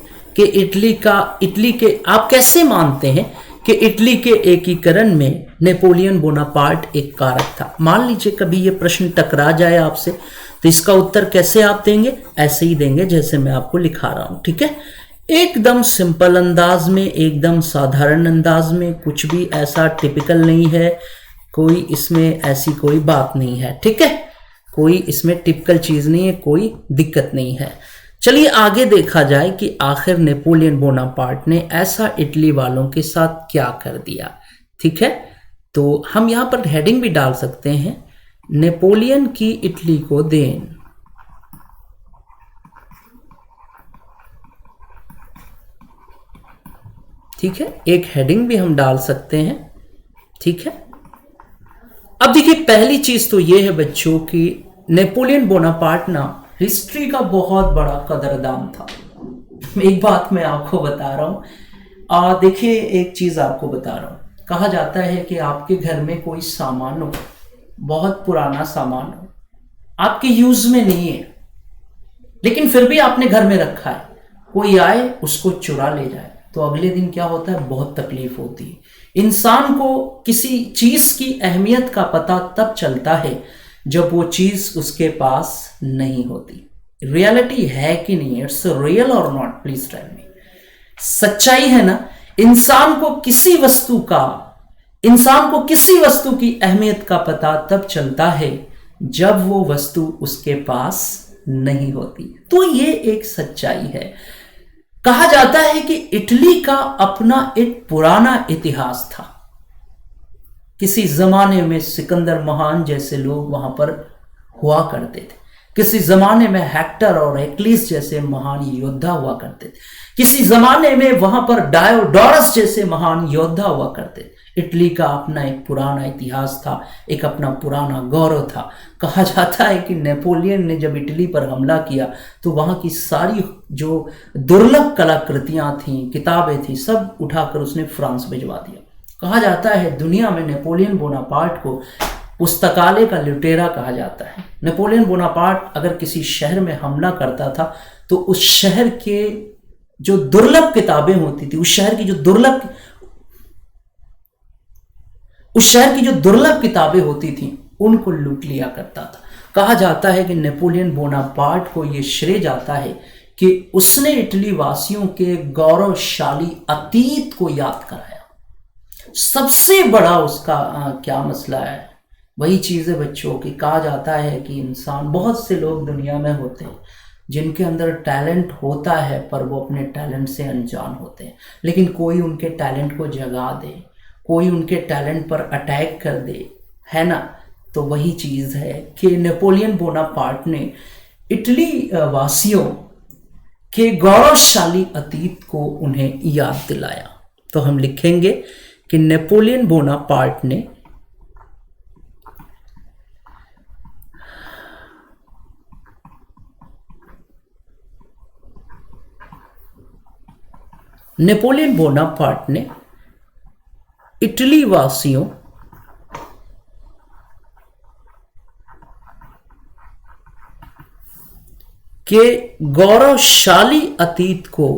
कि इटली के एकीकरण में नेपोलियन बोनापार्ट एक कारक था। मान लीजिए कभी ये प्रश्न टकरा जाए आपसे, तो इसका उत्तर कैसे आप देंगे? ऐसे ही देंगे जैसे मैं आपको लिखा रहा हूं। ठीक है, एकदम सिंपल अंदाज में, एकदम साधारण अंदाज में, कुछ भी ऐसा टिपिकल नहीं है, कोई इसमें ऐसी कोई बात नहीं है। ठीक है, कोई इसमें टिपिकल चीज नहीं है, कोई दिक्कत नहीं है। चलिए आगे देखा जाए कि आखिर नेपोलियन बोनापार्ट ने ऐसा इटली वालों के साथ क्या कर दिया। ठीक है, तो हम यहां पर हेडिंग भी डाल सकते हैं, नेपोलियन की इटली को देन। ठीक है, एक हेडिंग भी हम डाल सकते हैं। ठीक है, अब देखिए पहली चीज तो यह है बच्चों कि नेपोलियन बोनापार्ट ना हिस्ट्री का बहुत बड़ा कदरदान था। एक बात मैं आपको बता रहा हूं, देखिए एक चीज आपको बता रहा हूं, कहा जाता है कि आपके घर में कोई सामान हो, बहुत पुराना सामान हो, आपके यूज में नहीं है, लेकिन फिर भी आपने घर में रखा है, कोई आए उसको चुरा ले जाए, तो अगले दिन क्या होता है, बहुत तकलीफ होती है। इंसान को किसी चीज की अहमियत का पता तब चलता है जब वो चीज उसके पास नहीं होती। रियलिटी है कि नहीं, इट्स रियल और नॉट, प्लीज टेल मी। सच्चाई है ना, इंसान को किसी वस्तु की अहमियत का पता तब चलता है जब वो वस्तु उसके पास नहीं होती। तो ये एक सच्चाई है। कहा जाता है कि इटली का अपना एक पुराना इतिहास था। किसी जमाने में सिकंदर महान जैसे लोग वहां पर हुआ करते थे, किसी जमाने में हेक्टर और एक्लिस जैसे महान योद्धा हुआ करते थे, किसी जमाने में वहां पर डायोडोरस जैसे महान योद्धा हुआ करते थे। इटली का अपना एक पुराना इतिहास था, एक अपना पुराना गौरव था। कहा जाता है कि नेपोलियन ने जब इटली पर हमला किया तो वहां की सारी जो दुर्लभ कलाकृतियां थीं, किताबें थी, सब उठाकर उसने फ्रांस भिजवा दिया। कहा जाता है दुनिया में नेपोलियन बोनापार्ट को पुस्तकालय का लुटेरा कहा जाता है। नेपोलियन बोनापार्ट अगर किसी शहर में हमला करता था तो उस शहर के जो दुर्लभ किताबें होती थी, उस शहर की जो दुर्लभ किताबें होती थी, उनको लूट लिया करता था। कहा जाता है कि नेपोलियन बोनापार्ट को यह श्रेय जाता है कि उसने इटली वासियों के गौरवशाली अतीत को याद कराया। सबसे बड़ा उसका क्या मसला है, वही चीज है बच्चों की। कहा जाता है कि इंसान, बहुत से लोग दुनिया में होते हैं जिनके अंदर टैलेंट होता है पर वो अपने टैलेंट से अनजान होते हैं, लेकिन कोई उनके टैलेंट को जगा दे, कोई उनके टैलेंट पर अटैक कर दे, है ना। तो वही चीज है कि नेपोलियन बोनापार्ट ने इटली वासियों के गौरवशाली अतीत को उन्हें याद दिलाया। तो हम लिखेंगे कि नेपोलियन बोनापार्ट ने इटली वासियों के गौरवशाली अतीत को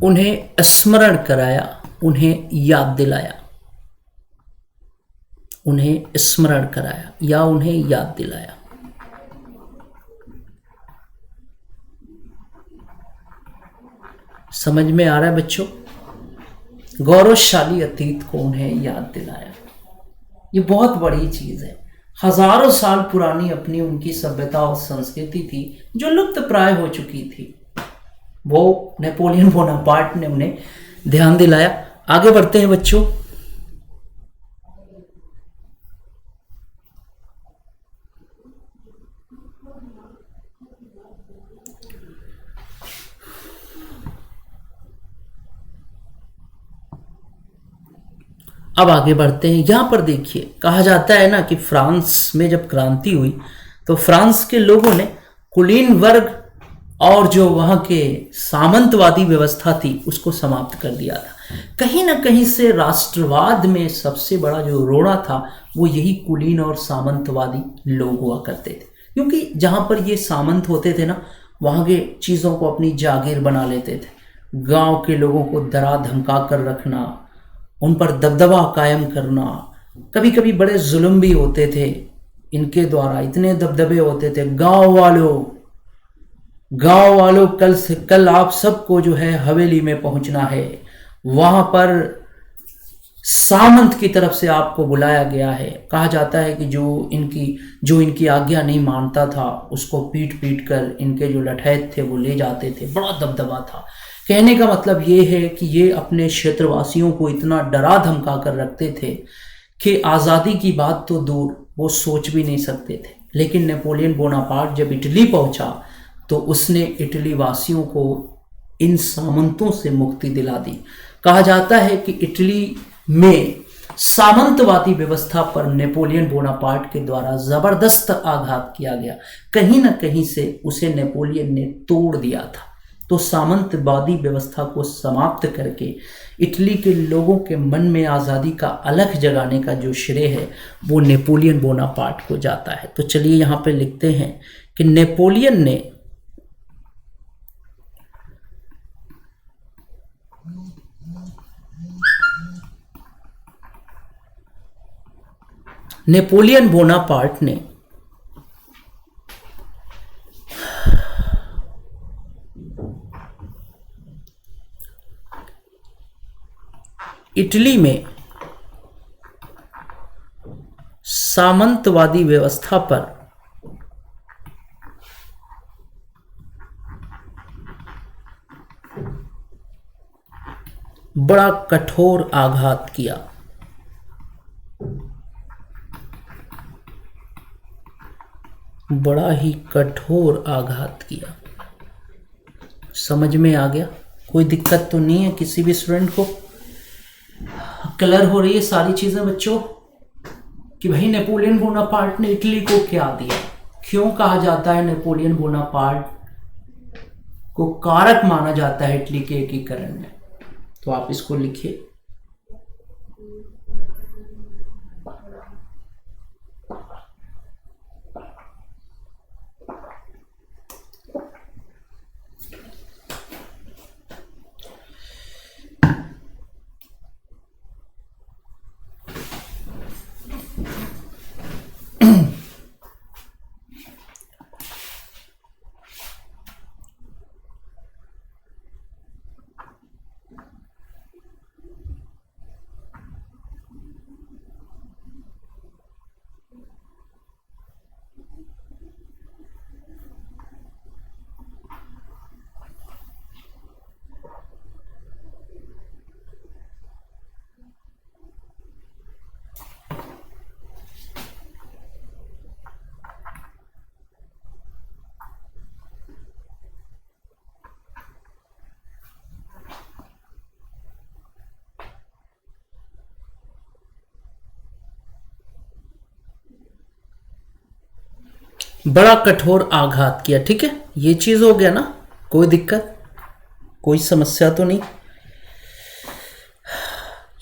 उन्हें स्मरण कराया, उन्हें याद दिलाया, उन्हें स्मरण कराया या उन्हें याद दिलाया। समझ में आ रहा है बच्चों? गौरवशाली अतीत को उन्हें याद दिलाया, ये बहुत बड़ी चीज है। हजारों साल पुरानी अपनी उनकी सभ्यता और संस्कृति थी जो लुप्त प्राय हो चुकी थी, वो नेपोलियन बोनापार्ट ने उन्हें ध्यान दिलाया। आगे बढ़ते हैं बच्चों। अब आगे बढ़ते हैं। यहां पर देखिए, कहा जाता है ना कि फ्रांस में जब क्रांति हुई तो फ्रांस के लोगों ने कुलीन वर्ग और जो वहां के सामंतवादी व्यवस्था थी उसको समाप्त कर दिया था। कहीं ना कहीं से राष्ट्रवाद में सबसे बड़ा जो रोड़ा था वो यही कुलीन और सामंतवादी लोग हुआ करते थे, क्योंकि जहां पर ये सामंत होते थे ना, वहां के चीजों को अपनी जागीर बना लेते थे। गांव के लोगों को डरा धमका कर रखना, उन पर दबदबा कायम करना, कभी कभी बड़े जुल्म भी होते थे इनके द्वारा, इतने दबदबे होते थे। गांव वालों कल आप सबको जो है हवेली में पहुंचना है, वहां पर सामंत की तरफ से आपको बुलाया गया है। कहा जाता है कि जो इनकी आज्ञा नहीं मानता था उसको पीट पीट कर इनके जो लठैत थे वो ले जाते थे। बड़ा दबदबा था। कहने का मतलब ये है कि ये अपने क्षेत्रवासियों को इतना डरा धमका कर रखते थे कि आज़ादी की बात तो दूर, वो सोच भी नहीं सकते थे। लेकिन नेपोलियन बोनापार्ट जब इटली पहुंचा तो उसने इटली वासियों को इन सामंतों से मुक्ति दिला दी। कहा जाता है कि इटली में सामंतवादी व्यवस्था पर नेपोलियन बोनापार्ट के द्वारा जबरदस्त आघात किया गया। कहीं ना कहीं से उसे नेपोलियन ने तोड़ दिया था। तो सामंतवादी व्यवस्था को समाप्त करके इटली के लोगों के मन में आज़ादी का अलख जगाने का जो श्रेय है वो नेपोलियन बोनापार्ट को जाता है। तो चलिए यहाँ पे लिखते हैं कि नेपोलियन बोनापार्ट ने इटली में सामंतवादी व्यवस्था पर बड़ा कठोर आघात किया। बड़ा ही कठोर आघात किया। समझ में आ गया? कोई दिक्कत तो नहीं है किसी भी स्टूडेंट को? क्लियर हो रही है सारी चीजें बच्चों कि भाई नेपोलियन बोनापार्ट ने इटली को क्या दिया? क्यों कहा जाता है नेपोलियन बोनापार्ट को कारक माना जाता है इटली के एकीकरण में? तो आप इसको लिखिए। बड़ा कठोर आघात किया। ठीक है, ये चीज हो गया ना? कोई दिक्कत, कोई समस्या तो नहीं?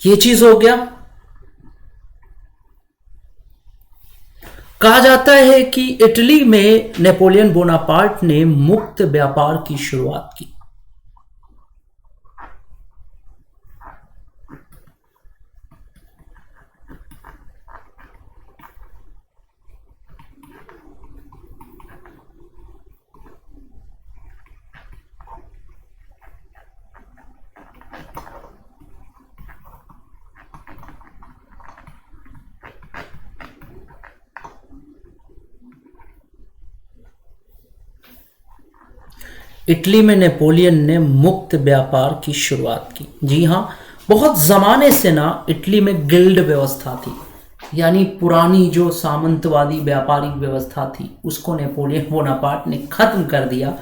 ये चीज हो गया। कहा जाता है कि इटली में नेपोलियन बोनापार्ट ने मुक्त व्यापार की शुरुआत की। इटली में नेपोलियन ने मुक्त व्यापार की शुरुआत की। जी हाँ, बहुत ज़माने से ना इटली में गिल्ड व्यवस्था थी, यानी पुरानी जो सामंतवादी व्यापारिक व्यवस्था थी उसको नेपोलियन बोनापार्ट ने खत्म कर दिया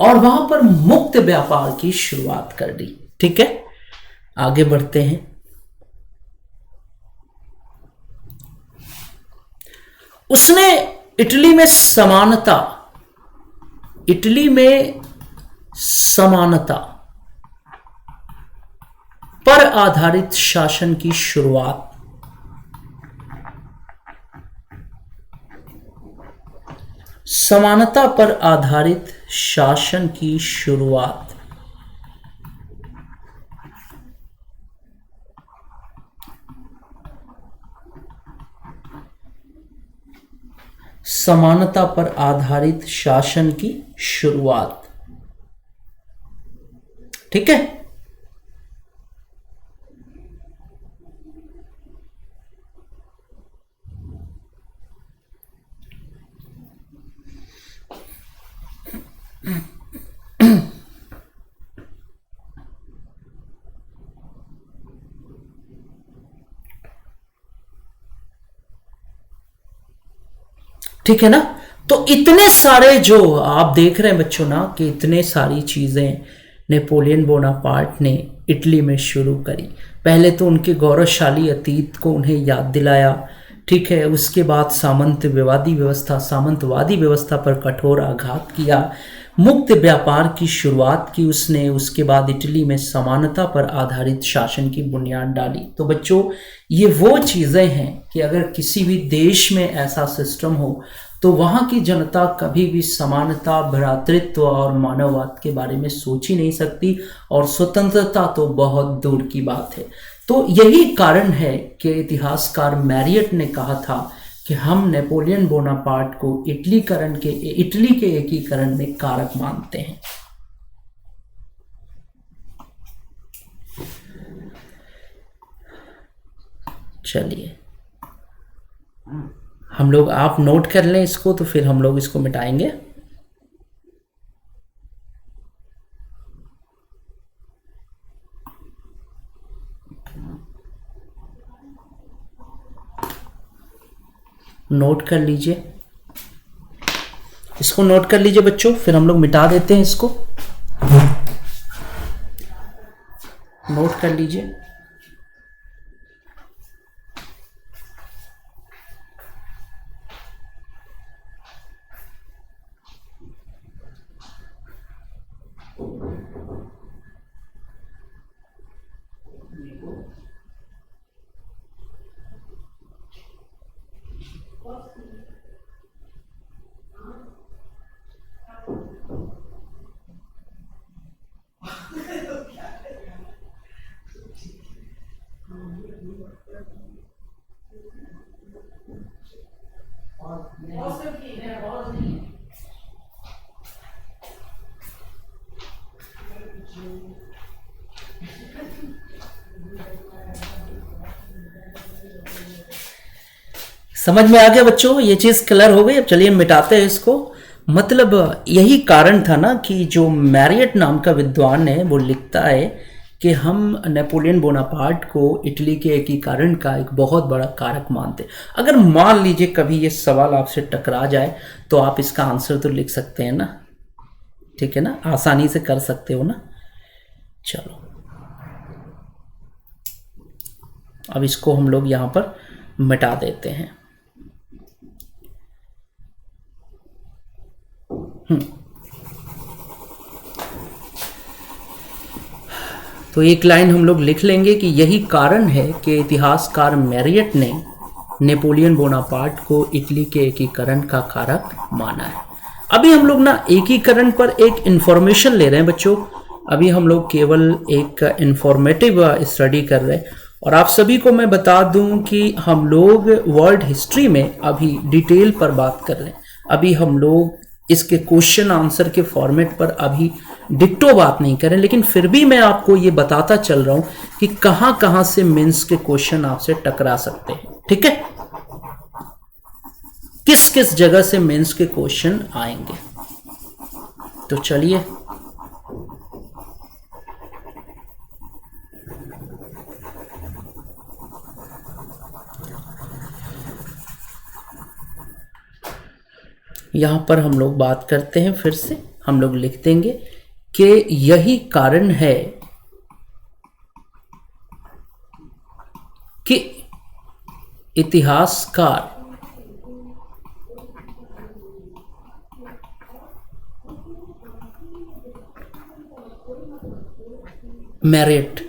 और वहां पर मुक्त व्यापार की शुरुआत कर दी। ठीक है, आगे बढ़ते हैं। उसने इटली में समानता पर आधारित शासन की शुरुआत, समानता पर आधारित शासन की शुरुआत, समानता पर आधारित शासन की शुरुआत। ठीक है, ठीक है ना। तो इतने सारे जो आप देख रहे हैं बच्चों ना, कि इतने सारी चीजें नेपोलियन बोनापार्ट ने इटली में शुरू करी। पहले तो उनके गौरवशाली अतीत को उन्हें याद दिलाया, ठीक है। उसके बाद सामंतवादी व्यवस्था पर कठोर आघात किया, मुक्त व्यापार की शुरुआत की उसने। उसके बाद इटली में समानता पर आधारित शासन की बुनियाद डाली। तो बच्चों, ये वो चीज़ें हैं कि अगर किसी भी देश में ऐसा सिस्टम हो तो वहाँ की जनता कभी भी समानता, भ्रातृत्व और मानववाद के बारे में सोच ही नहीं सकती, और स्वतंत्रता तो बहुत दूर की बात है। तो यही कारण है कि इतिहासकार मैरियट ने कहा था कि हम नेपोलियन बोनापार्ट को इटली के एकीकरण में कारक मानते हैं। चलिए हम लोग, आप नोट कर लें इसको, तो फिर हम लोग इसको मिटाएंगे। नोट कर लीजिए, इसको नोट कर लीजिए बच्चों, फिर हम लोग मिटा देते हैं इसको। नोट कर लीजिए। समझ में आ गया बच्चों, ये चीज क्लियर हो गई। अब चलिए मिटाते हैं इसको। मतलब यही कारण था ना कि जो मैरियट नाम का विद्वान है वो लिखता है कि हम नेपोलियन बोनापार्ट को इटली के एकीकरण का एक बहुत बड़ा कारक मानते। अगर मान लीजिए कभी ये सवाल आपसे टकरा जाए तो आप इसका आंसर तो लिख सकते हैं ना, ठीक है ना, आसानी से कर सकते हो ना। चलो अब इसको हम लोग यहाँ पर मिटा देते हैं। तो एक लाइन हम लोग लिख लेंगे कि यही कारण है कि इतिहासकार मैरियट ने नेपोलियन बोनापार्ट को इटली के एकीकरण का कारक माना है। अभी हम लोग ना एकीकरण पर एक इंफॉर्मेशन ले रहे हैं बच्चों। अभी हम लोग केवल एक इंफॉर्मेटिव स्टडी कर रहे हैं। और आप सभी को मैं बता दूं कि हम लोग वर्ल्ड हिस्ट्री में अभी डिटेल पर बात कर रहे हैं। अभी हम लोग इसके क्वेश्चन आंसर के फॉर्मेट पर अभी डिक्टो बात नहीं करें, लेकिन फिर भी मैं आपको ये बताता चल रहा हूं कि कहां कहां से मेंस के क्वेश्चन आपसे टकरा सकते हैं, ठीक है। किस किस जगह से मेंस के क्वेश्चन आएंगे। तो चलिए यहां पर हम लोग बात करते हैं। फिर से हम लोग लिख देंगे कि यही कारण है कि इतिहासकार मैरियट,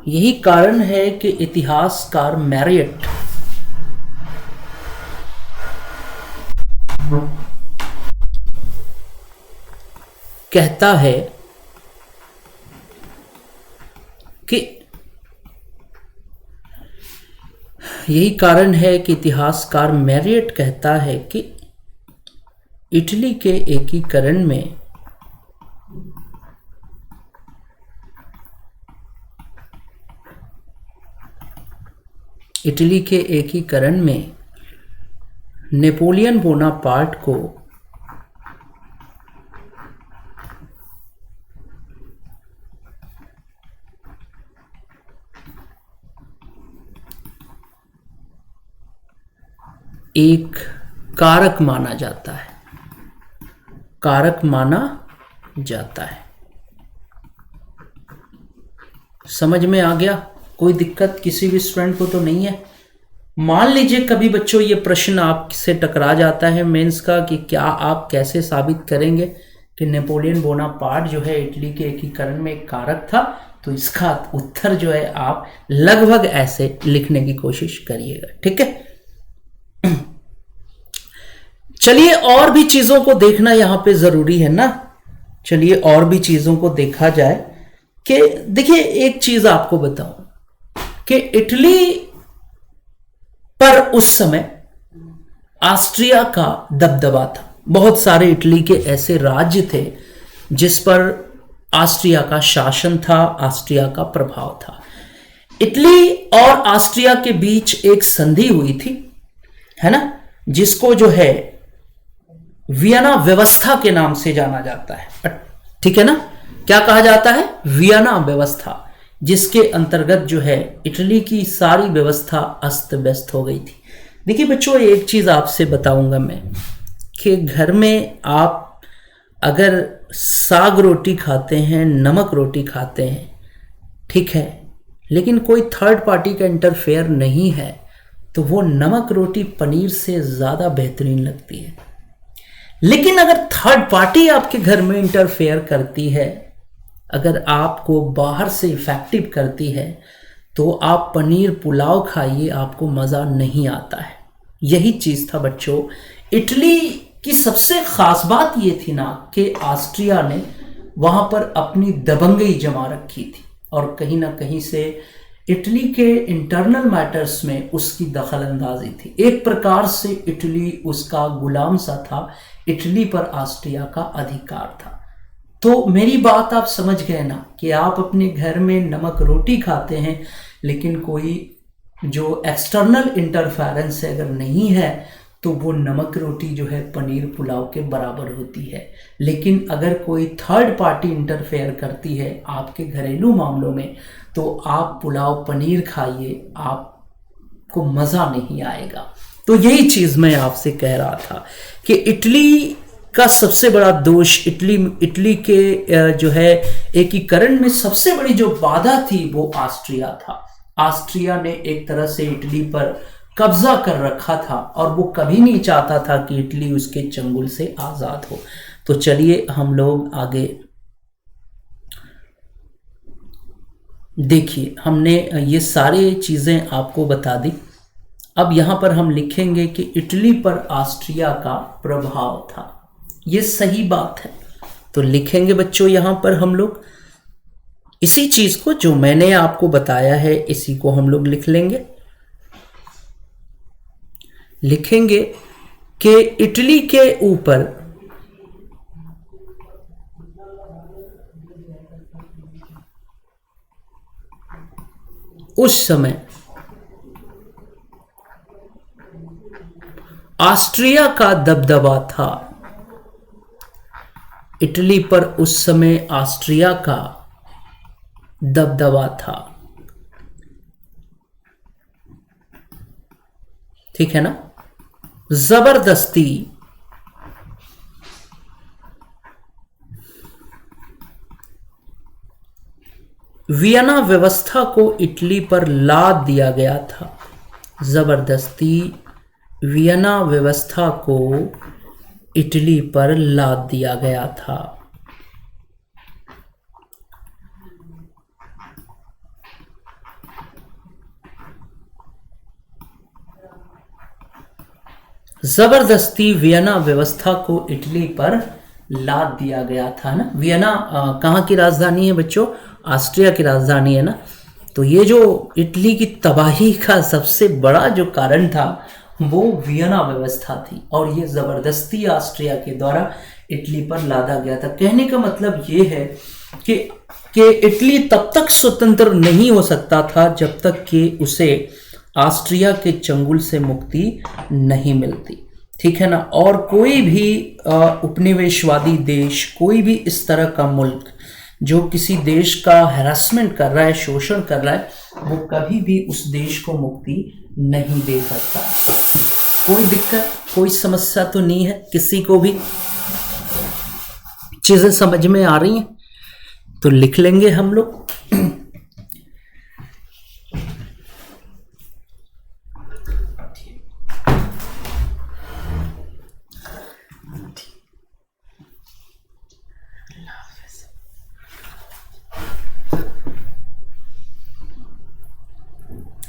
यही कारण है कि इतिहासकार मैरियट कहता है कि यही कारण है कि इतिहासकार मैरियट कहता है कि इटली के एकीकरण में नेपोलियन बोनापार्ट को एक कारक माना जाता है, कारक माना जाता है। समझ में आ गया? कोई दिक्कत किसी भी स्टूडेंट को तो नहीं है? मान लीजिए कभी बच्चों ये प्रश्न आपसे टकरा जाता है मेंस का कि क्या आप कैसे साबित करेंगे कि नेपोलियन बोनापार्ट जो है इटली के एकीकरण में एक कारक था, तो इसका उत्तर जो है आप लगभग ऐसे लिखने की कोशिश करिएगा। ठीक है, चलिए और भी चीजों को देखना यहां पे जरूरी है ना। चलिए और भी चीजों को देखा जाए कि देखिए एक चीज आपको बताऊं कि इटली पर उस समय ऑस्ट्रिया का दबदबा था। बहुत सारे इटली के ऐसे राज्य थे जिस पर ऑस्ट्रिया का शासन था, ऑस्ट्रिया का प्रभाव था। इटली और ऑस्ट्रिया के बीच एक संधि हुई थी, है ना, जिसको जो है वियना व्यवस्था के नाम से जाना जाता है। ठीक है ना, क्या कहा जाता है? वियना व्यवस्था, जिसके अंतर्गत जो है इटली की सारी व्यवस्था अस्त व्यस्त हो गई थी। देखिए बच्चों एक चीज आपसे बताऊंगा मैं कि घर में आप अगर साग रोटी खाते हैं, नमक रोटी खाते हैं, ठीक है, लेकिन कोई थर्ड पार्टी का इंटरफेयर नहीं है, तो वो नमक रोटी पनीर से ज्यादा बेहतरीन लगती है। लेकिन अगर थर्ड पार्टी आपके घर में इंटरफेयर करती है, अगर आपको बाहर से इफेक्टिव करती है, तो आप पनीर पुलाव खाइए, आपको मज़ा नहीं आता है। यही चीज़ था बच्चों। इटली की सबसे ख़ास बात ये थी ना कि ऑस्ट्रिया ने वहाँ पर अपनी दबंगई जमा रखी थी और कहीं ना कहीं से इटली के इंटरनल मैटर्स में उसकी दखल अंदाजी थी। एक प्रकार से इटली उसका गुलाम सा था, इटली पर ऑस्ट्रिया का अधिकार था। तो मेरी बात आप समझ गए ना कि आप अपने घर में नमक रोटी खाते हैं, लेकिन कोई जो एक्सटर्नल इंटरफेरेंस है अगर नहीं है, तो वो नमक रोटी जो है पनीर पुलाव के बराबर होती है। लेकिन अगर कोई थर्ड पार्टी इंटरफेयर करती है आपके घरेलू मामलों में, तो आप पुलाव पनीर खाइए, आपको मज़ा नहीं आएगा। तो यही चीज़ मैं आपसे कह रहा था कि इटली का सबसे बड़ा दोष, इटली के जो है एकीकरण में सबसे बड़ी जो बाधा थी वो ऑस्ट्रिया था। ऑस्ट्रिया ने एक तरह से इटली पर कब्जा कर रखा था और वो कभी नहीं चाहता था कि इटली उसके चंगुल से आज़ाद हो। तो चलिए हम लोग आगे देखिए, हमने ये सारी चीज़ें आपको बता दी। अब यहाँ पर हम लिखेंगे कि इटली पर ऑस्ट्रिया का प्रभाव था। ये सही बात है, तो लिखेंगे बच्चों यहाँ पर हम लोग इसी चीज़ को जो मैंने आपको बताया है, इसी को हम लोग लिख लेंगे। लिखेंगे कि इटली के ऊपर उस समय ऑस्ट्रिया का दबदबा था। इटली पर उस समय ऑस्ट्रिया का दबदबा था। ठीक है ना, जबरदस्ती वियना व्यवस्था को इटली पर लाद दिया गया था। जबरदस्ती वियना व्यवस्था को इटली पर लाद दिया गया था। जबरदस्ती वियना व्यवस्था को इटली पर लाद दिया गया था ना। वियना कहाँ की राजधानी है बच्चों? ऑस्ट्रिया की राजधानी है ना। तो ये जो इटली की तबाही का सबसे बड़ा जो कारण था वो वियना व्यवस्था थी, और ये जबरदस्ती ऑस्ट्रिया के द्वारा इटली पर लादा गया था। कहने का मतलब ये है कि इटली तब तक स्वतंत्र नहीं हो सकता था जब तक कि उसे ऑस्ट्रिया के चंगुल से मुक्ति नहीं मिलती। ठीक है ना। और कोई भी उपनिवेशवादी देश, कोई भी इस तरह का मुल्क जो किसी देश का हैरेसमेंट कर रहा है, शोषण कर रहा है, वो कभी भी उस देश को मुक्ति नहीं दे सकता। कोई दिक्कत, कोई समस्या तो नहीं है किसी को भी? चीजें समझ में आ रही हैं तो लिख लेंगे हम लोग।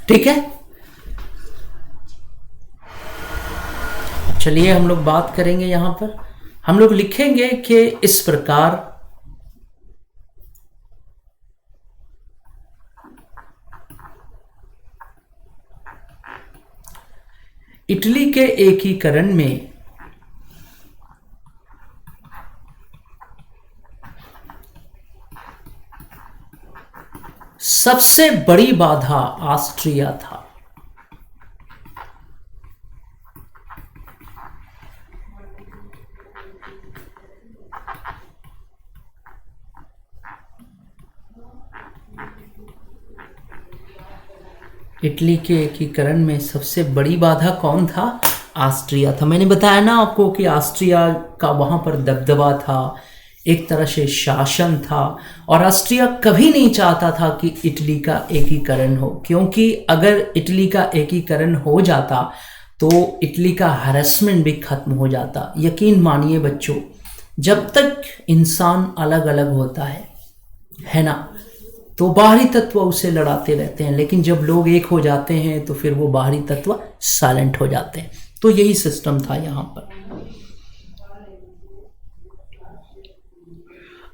ठीक है, चलिए हम लोग बात करेंगे। यहां पर हम लोग लिखेंगे कि इस प्रकार इटली के एकीकरण में सबसे बड़ी बाधा ऑस्ट्रिया था। इटली के एकीकरण में सबसे बड़ी बाधा कौन था? ऑस्ट्रिया था। मैंने बताया ना आपको कि ऑस्ट्रिया का वहां पर दबदबा था, एक तरह से शासन था, और ऑस्ट्रिया कभी नहीं चाहता था कि इटली का एकीकरण हो, क्योंकि अगर इटली का एकीकरण हो जाता तो इटली का हैरेसमेंट भी खत्म हो जाता। यकीन मानिए बच्चों, जब तक इंसान अलग अलग होता है ना, तो बाहरी तत्व उसे लड़ाते रहते हैं, लेकिन जब लोग एक हो जाते हैं तो फिर वो बाहरी तत्व साइलेंट हो जाते हैं। तो यही सिस्टम था यहां पर।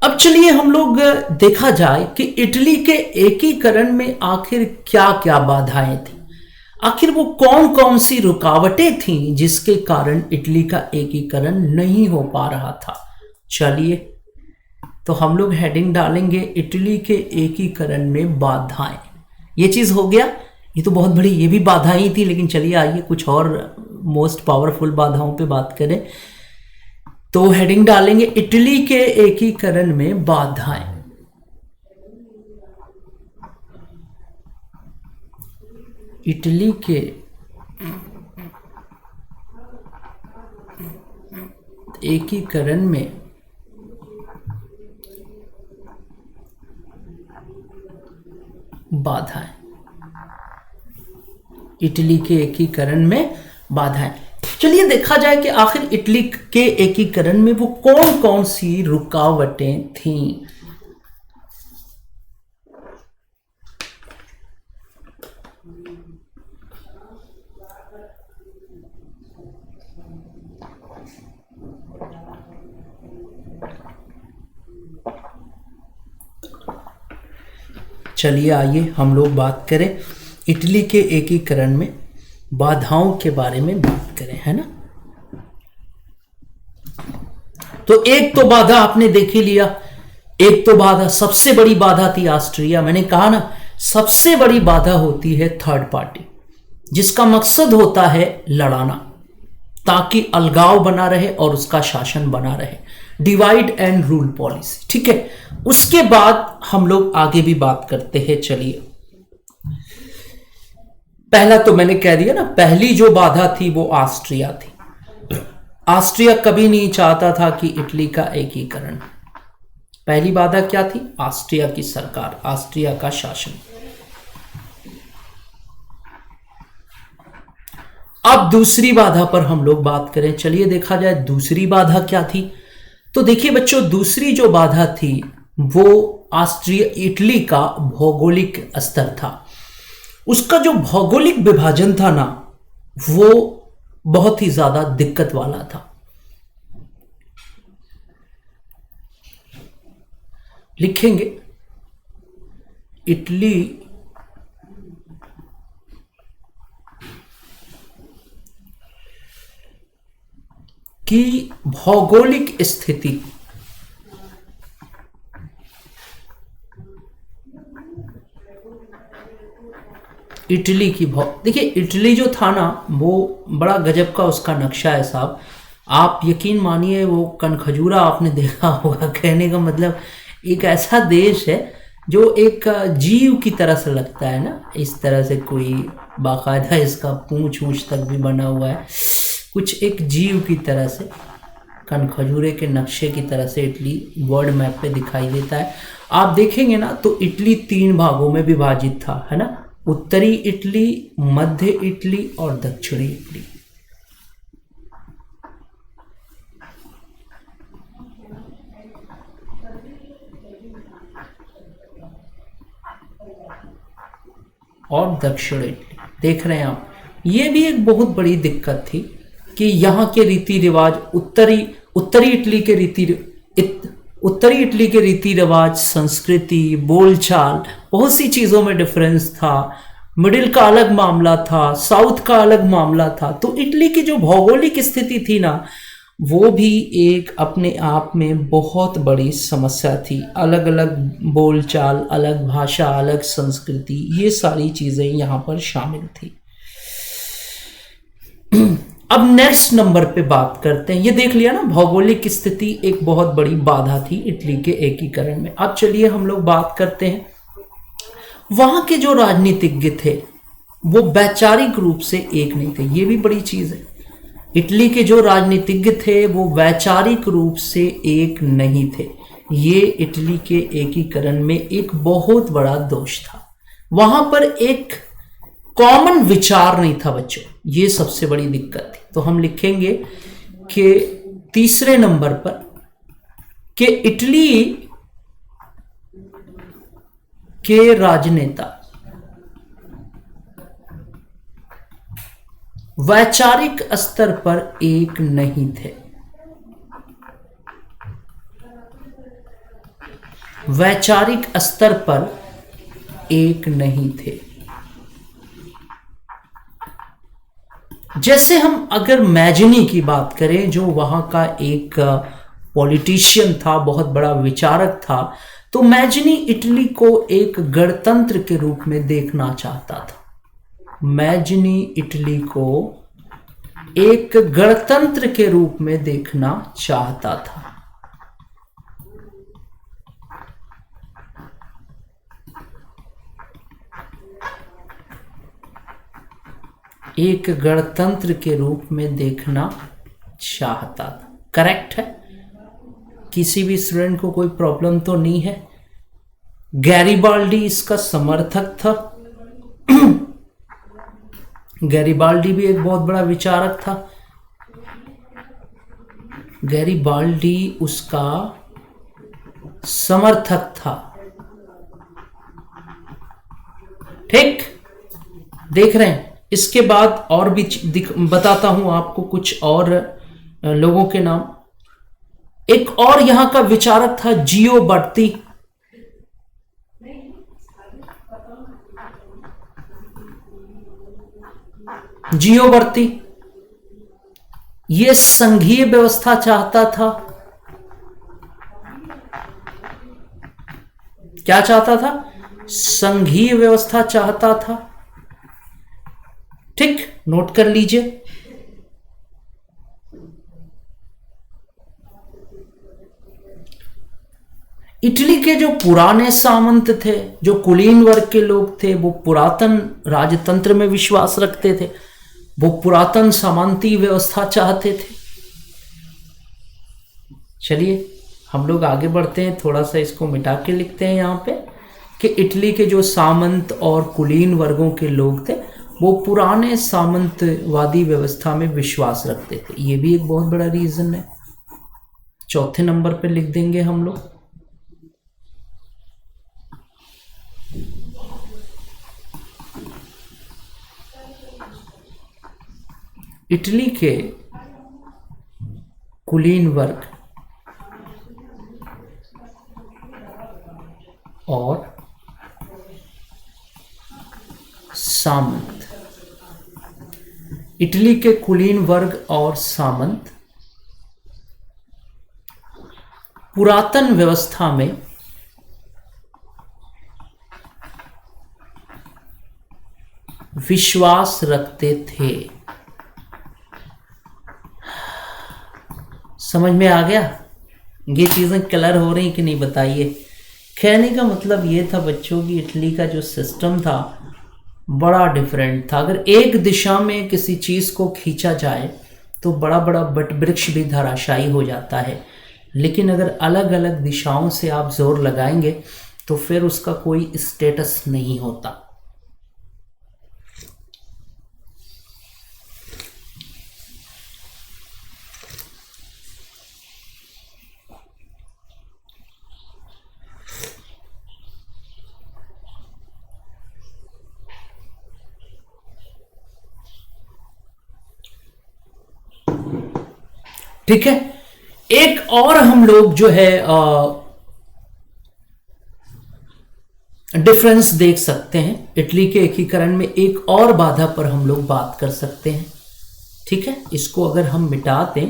अब चलिए हम लोग देखा जाए कि इटली के एकीकरण में आखिर क्या क्या बाधाएं थी, आखिर वो कौन कौन सी रुकावटें थीं जिसके कारण इटली का एकीकरण नहीं हो पा रहा था। चलिए तो हम लोग हेडिंग डालेंगे इटली के एकीकरण में बाधाएं। ये चीज हो गया, ये तो बहुत बड़ी, ये भी बाधाएं ही थी, लेकिन चलिए आइए कुछ और मोस्ट पावरफुल बाधाओं पे बात करें। तो हेडिंग डालेंगे इटली के एकीकरण में बाधाएं। इटली के एकीकरण में बाधाएं। इटली के एकीकरण में बाधाएं। चलिए देखा जाए कि आखिर इटली के एकीकरण में वो कौन कौन सी रुकावटें थीं। चलिए आइए हम लोग बात करें इटली के एकीकरण में बाधाओं के बारे में बात करें, है ना। तो एक तो बाधा आपने देख ही लिया, एक तो बाधा, सबसे बड़ी बाधा थी ऑस्ट्रिया। मैंने कहा ना, सबसे बड़ी बाधा होती है थर्ड पार्टी, जिसका मकसद होता है लड़ाना, ताकि अलगाव बना रहे और उसका शासन बना रहे, डिवाइड एंड रूल पॉलिसी। ठीक है, उसके बाद हम लोग आगे भी बात करते हैं। चलिए, पहला तो मैंने कह दिया ना, पहली जो बाधा थी वो ऑस्ट्रिया थी। ऑस्ट्रिया कभी नहीं चाहता था कि इटली का एकीकरण। पहली बाधा क्या थी? ऑस्ट्रिया की सरकार, ऑस्ट्रिया का शासन। अब दूसरी बाधा पर हम लोग बात करें। चलिए देखा जाए दूसरी बाधा क्या थी। तो देखिए बच्चों, दूसरी जो बाधा थी वो ऑस्ट्रिया, इटली का भौगोलिक स्तर था। उसका जो भौगोलिक विभाजन था ना, वो बहुत ही ज्यादा दिक्कत वाला था। लिखेंगे इटली की भौगोलिक स्थिति इटली की देखिए, इटली जो था ना वो बड़ा गजब का उसका नक्शा है साहब। आप यकीन मानिए, वो कनखजूरा आपने देखा होगा, कहने का मतलब एक ऐसा देश है जो एक जीव की तरह से लगता है ना, इस तरह से कोई बाकायदा इसका पूंछ ऊंच तक भी बना हुआ है, कुछ एक जीव की तरह से, कनखजूरे के नक्शे की तरह से इटली वर्ल्ड मैप पे दिखाई देता है। आप देखेंगे ना तो इटली 3 भागों में विभाजित था, है ना, उत्तरी इटली, मध्य इटली और दक्षिणी इटली। और दक्षिण इटली देख रहे हैं आप। ये भी एक बहुत बड़ी दिक्कत थी कि यहाँ के रीति रिवाज, उत्तरी इटली के उत्तरी इटली के रीति रिवाज, संस्कृति, बोलचाल, बहुत सी चीज़ों में डिफरेंस था। मिडिल का अलग मामला था, साउथ का अलग मामला था। तो इटली की जो भौगोलिक स्थिति थी ना, वो भी एक अपने आप में बहुत बड़ी समस्या थी। अलग अलग बोलचाल, अलग भाषा, अलग संस्कृति, ये सारी चीज़ें यहाँ पर शामिल थी। अब नेक्स्ट नंबर पे बात करते हैं। ये देख लिया ना, भौगोलिक स्थिति एक बहुत बड़ी बाधा थी इटली के एकीकरण में। अब चलिए हम लोग बात करते हैं, वहां के जो राजनीतिज्ञ थे वो वैचारिक रूप से एक नहीं थे। ये भी बड़ी चीज है। इटली के जो राजनीतिज्ञ थे वो वैचारिक रूप से एक नहीं थे। ये इटली के एकीकरण में एक बहुत बड़ा दोष था। वहां पर एक कॉमन विचार नहीं था बच्चों, ये सबसे बड़ी दिक्कत थी। तो हम लिखेंगे कि तीसरे नंबर पर कि इटली के राजनेता वैचारिक स्तर पर एक नहीं थे। वैचारिक स्तर पर एक नहीं थे। जैसे हम अगर मैजनी की बात करें, जो वहां का एक पॉलिटिशियन था, बहुत बड़ा विचारक था, तो मैजनी इटली को एक गणतंत्र के रूप में देखना चाहता था। मैजनी इटली को एक गणतंत्र के रूप में देखना चाहता था। एक गणतंत्र के रूप में देखना चाहता था। करेक्ट है? किसी भी स्टूडेंट को कोई प्रॉब्लम तो नहीं है? गैरिबाल्डी इसका समर्थक था। गैरिबाल्डी भी एक बहुत बड़ा विचारक था। गैरिबाल्डी उसका समर्थक था। ठीक, देख रहे हैं। इसके बाद और भी बताता हूं आपको कुछ और लोगों के नाम। एक और यहां का विचारक था जियोबर्ती। जियोबर्ती ये संघीय व्यवस्था चाहता था। क्या चाहता था? संघीय व्यवस्था चाहता था। ठीक, नोट कर लीजिए। इटली के जो पुराने सामंत थे, जो कुलीन वर्ग के लोग थे, वो पुरातन राजतंत्र में विश्वास रखते थे। वो पुरातन सामंती व्यवस्था चाहते थे। चलिए हम लोग आगे बढ़ते हैं। थोड़ा सा इसको मिटा के लिखते हैं यहां पे कि इटली के जो सामंत और कुलीन वर्गों के लोग थे वो पुराने सामंतवादी व्यवस्था में विश्वास रखते थे। ये भी एक बहुत बड़ा रीजन है। चौथे नंबर पे लिख देंगे हम लोग। इटली के कुलीन वर्ग और सामंत, इटली के कुलीन वर्ग और सामंत पुरातन व्यवस्था में विश्वास रखते थे। समझ में आ गया? ये चीजें क्लियर हो रही कि नहीं बताइए। कहने का मतलब ये था बच्चों की इटली का जो सिस्टम था बड़ा डिफरेंट था। अगर एक दिशा में किसी चीज को खींचा जाए तो बड़ा बड़ा वट वृक्ष भी धराशायी हो जाता है, लेकिन अगर अलग अलग दिशाओं से आप जोर लगाएंगे तो फिर उसका कोई स्टेटस नहीं होता। ठीक है, एक और हम लोग जो है डिफरेंस देख सकते हैं। इटली के एकीकरण में एक और बाधा पर हम लोग बात कर सकते हैं। ठीक है, इसको अगर हम मिटा दें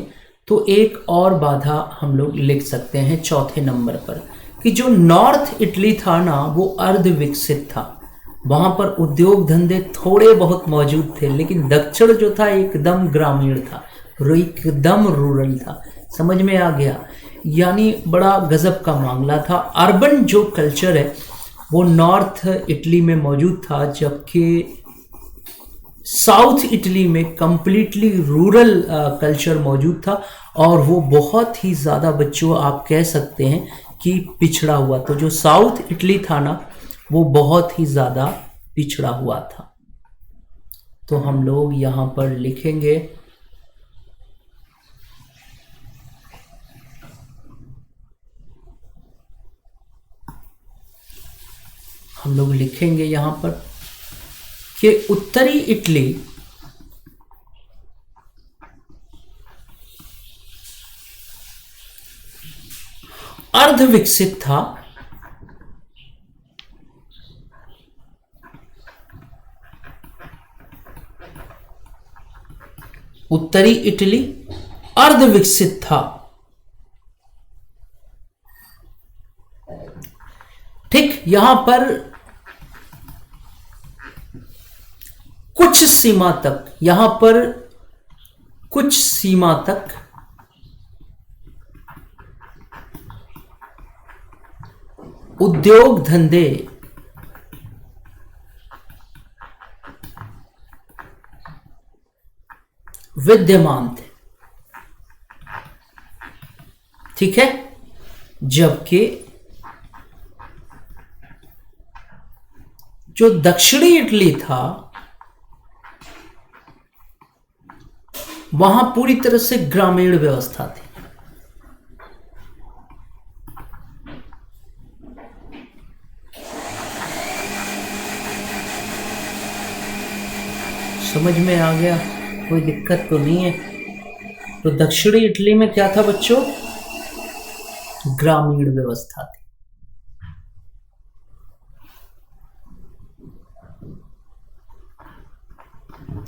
तो एक और बाधा हम लोग लिख सकते हैं चौथे नंबर पर, कि जो नॉर्थ इटली था ना वो अर्ध विकसित था, वहां पर उद्योग धंधे थोड़े बहुत मौजूद थे, लेकिन दक्षिण जो था एकदम ग्रामीण था, एकदम रूरल था। समझ में आ गया? यानी बड़ा गजब का मामला था। अर्बन जो कल्चर है वो नॉर्थ इटली में मौजूद था, जबकि साउथ इटली में कंप्लीटली रूरल कल्चर मौजूद था, और वो बहुत ही ज़्यादा बच्चों आप कह सकते हैं कि पिछड़ा हुआ। तो जो साउथ इटली था ना वो बहुत ही ज़्यादा पिछड़ा हुआ था। तो हम लोग यहाँ पर लिखेंगे यहां पर कि उत्तरी इटली अर्ध विकसित था, उत्तरी इटली अर्ध विकसित था। ठीक, यहां पर कुछ सीमा तक उद्योग धंधे विद्यमान थे। ठीक है, जबकि जो दक्षिणी इटली था वहां पूरी तरह से ग्रामीण व्यवस्था थी। समझ में आ गया? कोई दिक्कत तो नहीं है। तो दक्षिणी इटली में क्या था बच्चों? ग्रामीण व्यवस्था थी।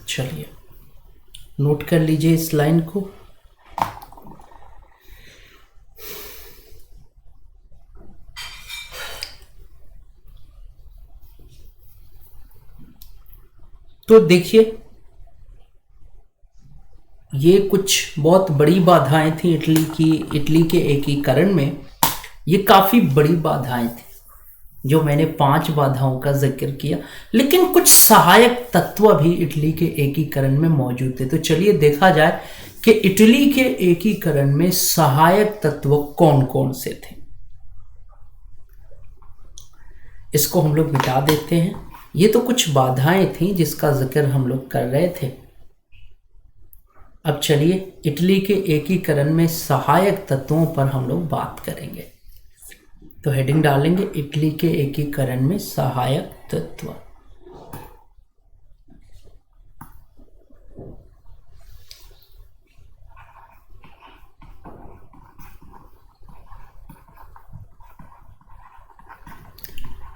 चलिए नोट कर लीजिए इस लाइन को। तो देखिए ये कुछ बहुत बड़ी बाधाएं थी इटली के एकीकरण में। ये काफी बड़ी बाधाएं थी जो मैंने 5 बाधाओं का जिक्र किया, लेकिन कुछ सहायक तत्व भी इटली के एकीकरण में मौजूद थे। तो चलिए देखा जाए कि इटली के एकीकरण में सहायक तत्व कौन कौन से थे। इसको हम लोग मिटा देते हैं। ये तो कुछ बाधाएं थी जिसका जिक्र हम लोग कर रहे थे। अब चलिए इटली के एकीकरण में सहायक तत्वों पर हम लोग बात करेंगे। तो हेडिंग डालेंगे इटली के एकीकरण में सहायक तत्व।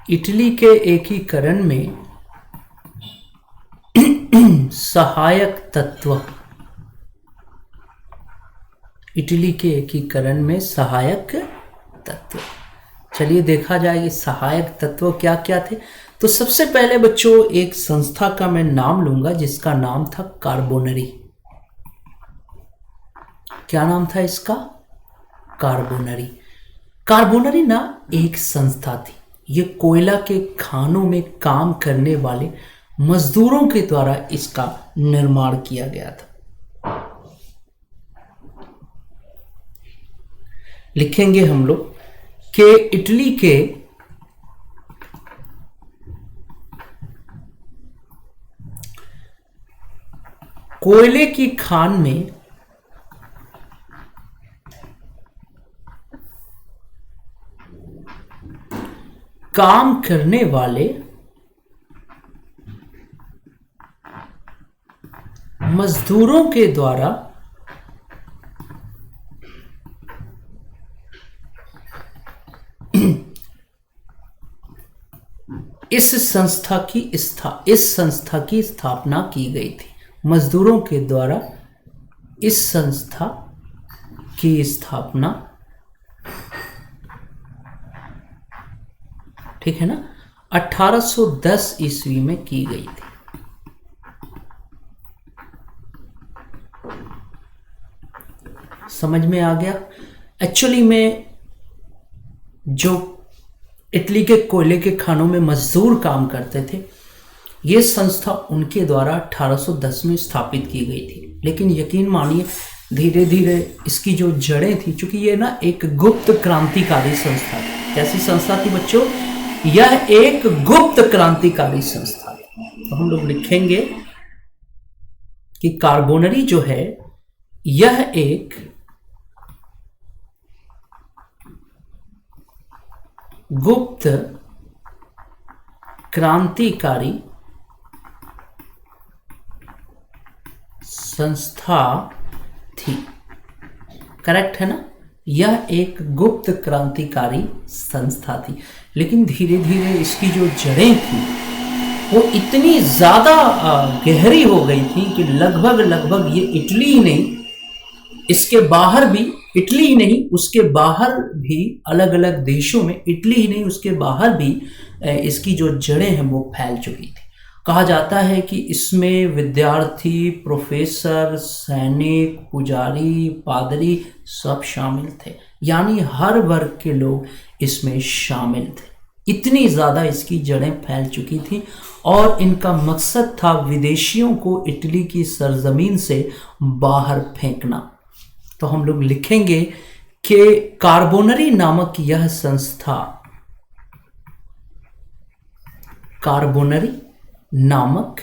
इटली के एकीकरण में सहायक तत्व, इटली के एकीकरण में सहायक तत्व। चलिए देखा जाए ये सहायक तत्व क्या क्या थे। तो सबसे पहले बच्चों एक संस्था का मैं नाम लूंगा जिसका नाम था कार्बोनरी। क्या नाम था इसका? कार्बोनरी। कार्बोनरी ना एक संस्था थी, ये कोयला के खानों में काम करने वाले मजदूरों के द्वारा इसका निर्माण किया गया था। लिखेंगे हम लोग कि इटली के कोयले की खान में काम करने वाले मजदूरों के द्वारा इस संस्था की स्थापना की गई थी। मजदूरों के द्वारा इस संस्था की स्थापना, ठीक है ना, 1810 ईस्वी में की गई थी। समझ में आ गया? एक्चुअली में जो इटली के कोयले के खानों में मजदूर काम करते थे, ये संस्था उनके द्वारा 1810 में स्थापित की गई थी। लेकिन यकीन मानिए धीरे धीरे इसकी जो जड़ें थी, चूंकि ये ना एक गुप्त क्रांतिकारी संस्था थी। कैसी संस्था थी बच्चों? यह एक गुप्त क्रांतिकारी संस्था थी। तो हम लोग लिखेंगे कि कार्बोनरी जो है यह एक गुप्त क्रांतिकारी संस्था थी। करेक्ट है ना? यह एक गुप्त क्रांतिकारी संस्था थी। लेकिन धीरे धीरे इसकी जो जड़ें थी वो इतनी ज़्यादा गहरी हो गई थी कि लगभग ये इटली ही नहीं, इसके बाहर भी, इटली ही नहीं उसके बाहर भी, अलग अलग देशों में, इटली ही नहीं उसके बाहर भी इसकी जो जड़ें हैं वो फैल चुकी थी। कहा जाता है कि इसमें विद्यार्थी, प्रोफेसर, सैनिक, पुजारी, पादरी सब शामिल थे, यानी हर वर्ग के लोग इसमें शामिल थे। इतनी ज़्यादा इसकी जड़ें फैल चुकी थी और इनका मकसद था विदेशियों को इटली की सरजमीन से बाहर फेंकना। तो हम लोग लिखेंगे कि कार्बोनरी नामक यह संस्था, कार्बोनरी नामक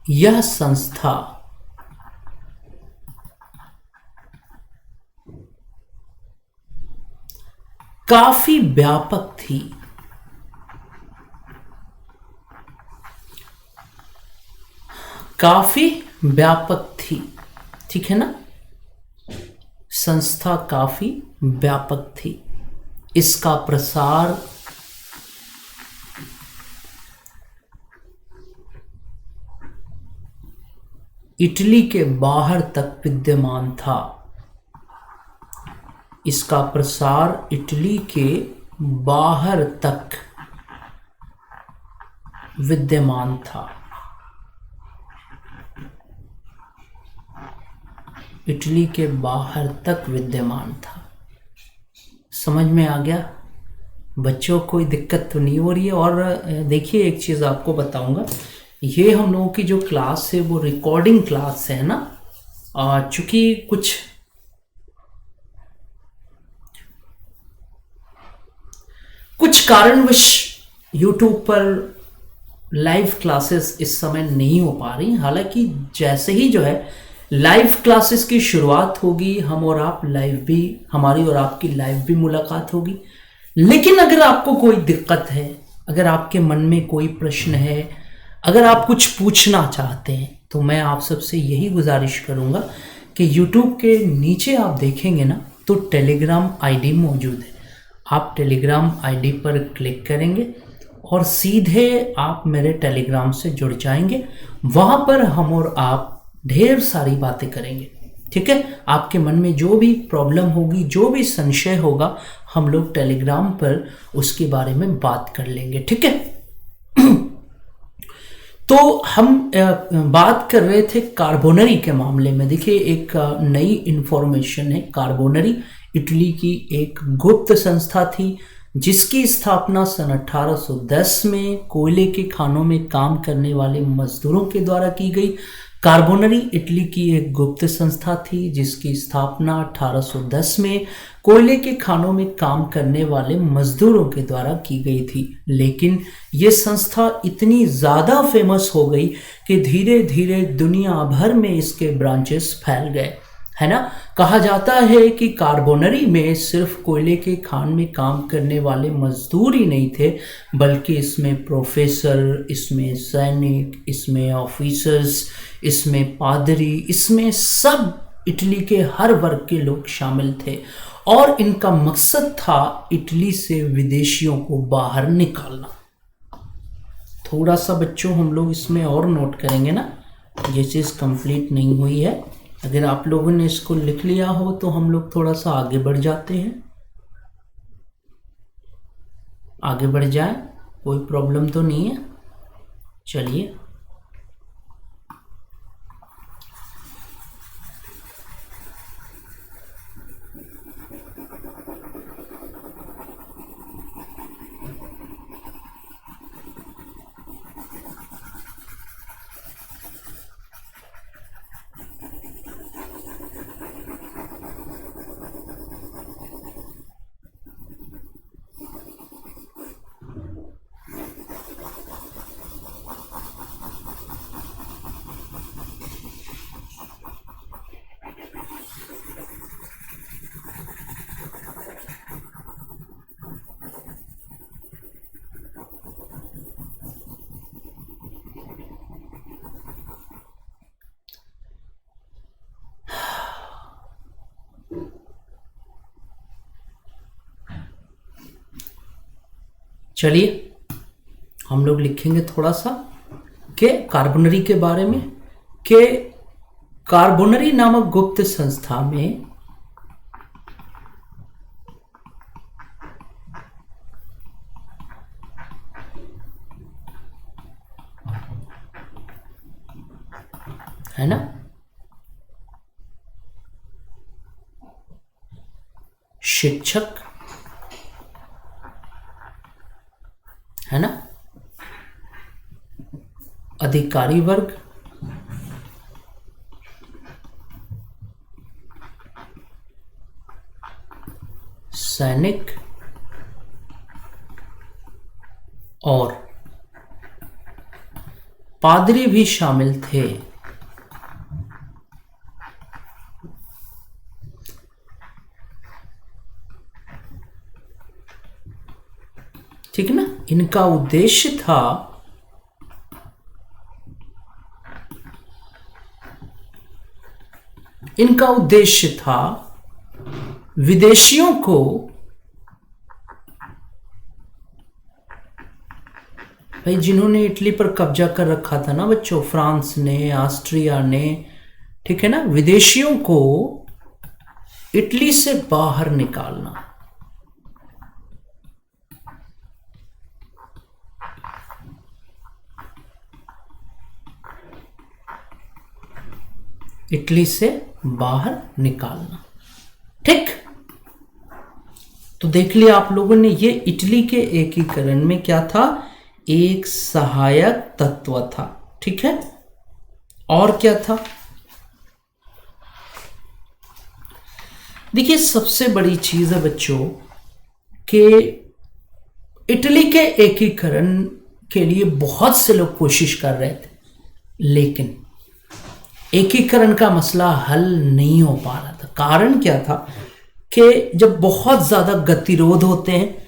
यह संस्था काफी व्यापक थी। काफी व्यापक थी, ठीक है ना? संस्था काफी व्यापक थी। इसका प्रसार इटली के बाहर तक विद्यमान था। इसका प्रसार इटली के बाहर तक विद्यमान था। इटली के बाहर तक विद्यमान था। समझ में आ गया? बच्चों कोई दिक्कत तो नहीं हो रही है? और देखिए एक चीज़ आपको बताऊंगा, ये हम लोगों की जो क्लास है वो रिकॉर्डिंग क्लास है ना, चूंकि कुछ कारणवश YouTube पर लाइव क्लासेस इस समय नहीं हो पा रही। हालांकि जैसे ही जो है लाइव क्लासेस की शुरुआत होगी, हम और आप लाइव भी, हमारी और आपकी लाइव भी मुलाकात होगी। लेकिन अगर आपको कोई दिक्कत है, अगर आपके मन में कोई प्रश्न है, अगर आप कुछ पूछना चाहते हैं, तो मैं आप सबसे यही गुजारिश करूंगा कि YouTube के नीचे आप देखेंगे ना तो टेलीग्राम आईडी मौजूद है। आप टेलीग्राम आईडी पर क्लिक करेंगे और सीधे आप मेरे टेलीग्राम से जुड़ जाएंगे। वहाँ पर हम और आप ढेर सारी बातें करेंगे। ठीक है, आपके मन में जो भी प्रॉब्लम होगी, जो भी संशय होगा, हम लोग टेलीग्राम पर उसके बारे में बात कर लेंगे। ठीक है, तो हम बात कर रहे थे कार्बोनरी के मामले में। देखिए, एक नई इंफॉर्मेशन है। कार्बोनरी इटली की एक गुप्त संस्था थी जिसकी स्थापना सन 1810 में कोयले के खानों में काम करने वाले मजदूरों के द्वारा की गई। कार्बोनरी इटली की एक गुप्त संस्था थी जिसकी स्थापना 1810 में कोयले के खानों में काम करने वाले मजदूरों के द्वारा की गई थी। लेकिन ये संस्था इतनी ज़्यादा फेमस हो गई कि धीरे धीरे दुनिया भर में इसके ब्रांचेस फैल गए, है ना। कहा जाता है कि कार्बोनरी में सिर्फ कोयले के खान में काम करने वाले मजदूर ही नहीं थे, बल्कि इसमें प्रोफेसर, इसमें सैनिक, इसमें ऑफिसर्स, इसमें पादरी, इसमें सब इटली के हर वर्ग के लोग शामिल थे। और इनका मकसद था इटली से विदेशियों को बाहर निकालना। थोड़ा सा बच्चों हम लोग इसमें और नोट करेंगे ना, ये चीज़ कंप्लीट नहीं हुई है। अगर आप लोगों ने इसको लिख लिया हो तो हम लोग थोड़ा सा आगे बढ़ जाते हैं। आगे बढ़ जाए, कोई प्रॉब्लम तो नहीं है। चलिए, चलिए हम लोग लिखेंगे थोड़ा सा के कार्बोनरी के बारे में, के कार्बोनरी नामक गुप्त संस्था में है ना शिक्षक, है ना, अधिकारी वर्ग, सैनिक और पादरी भी शामिल थे। ठीक है ना। इनका उद्देश्य था विदेशियों को भाई, जिन्होंने इटली पर कब्जा कर रखा था ना बच्चों, फ्रांस ने, ऑस्ट्रिया ने, ठीक है ना, विदेशियों को इटली से बाहर निकालना। इटली से बाहर निकालना। ठीक, तो देख लिया आप लोगों ने, ये इटली के एकीकरण में क्या था, एक सहायक तत्व था। ठीक है, और क्या था, देखिए सबसे बड़ी चीज है बच्चों कि इटली के एकीकरण के लिए बहुत से लोग कोशिश कर रहे थे, लेकिन एकीकरण का मसला हल नहीं हो पा रहा था। कारण क्या था कि जब बहुत ज्यादा गतिरोध होते हैं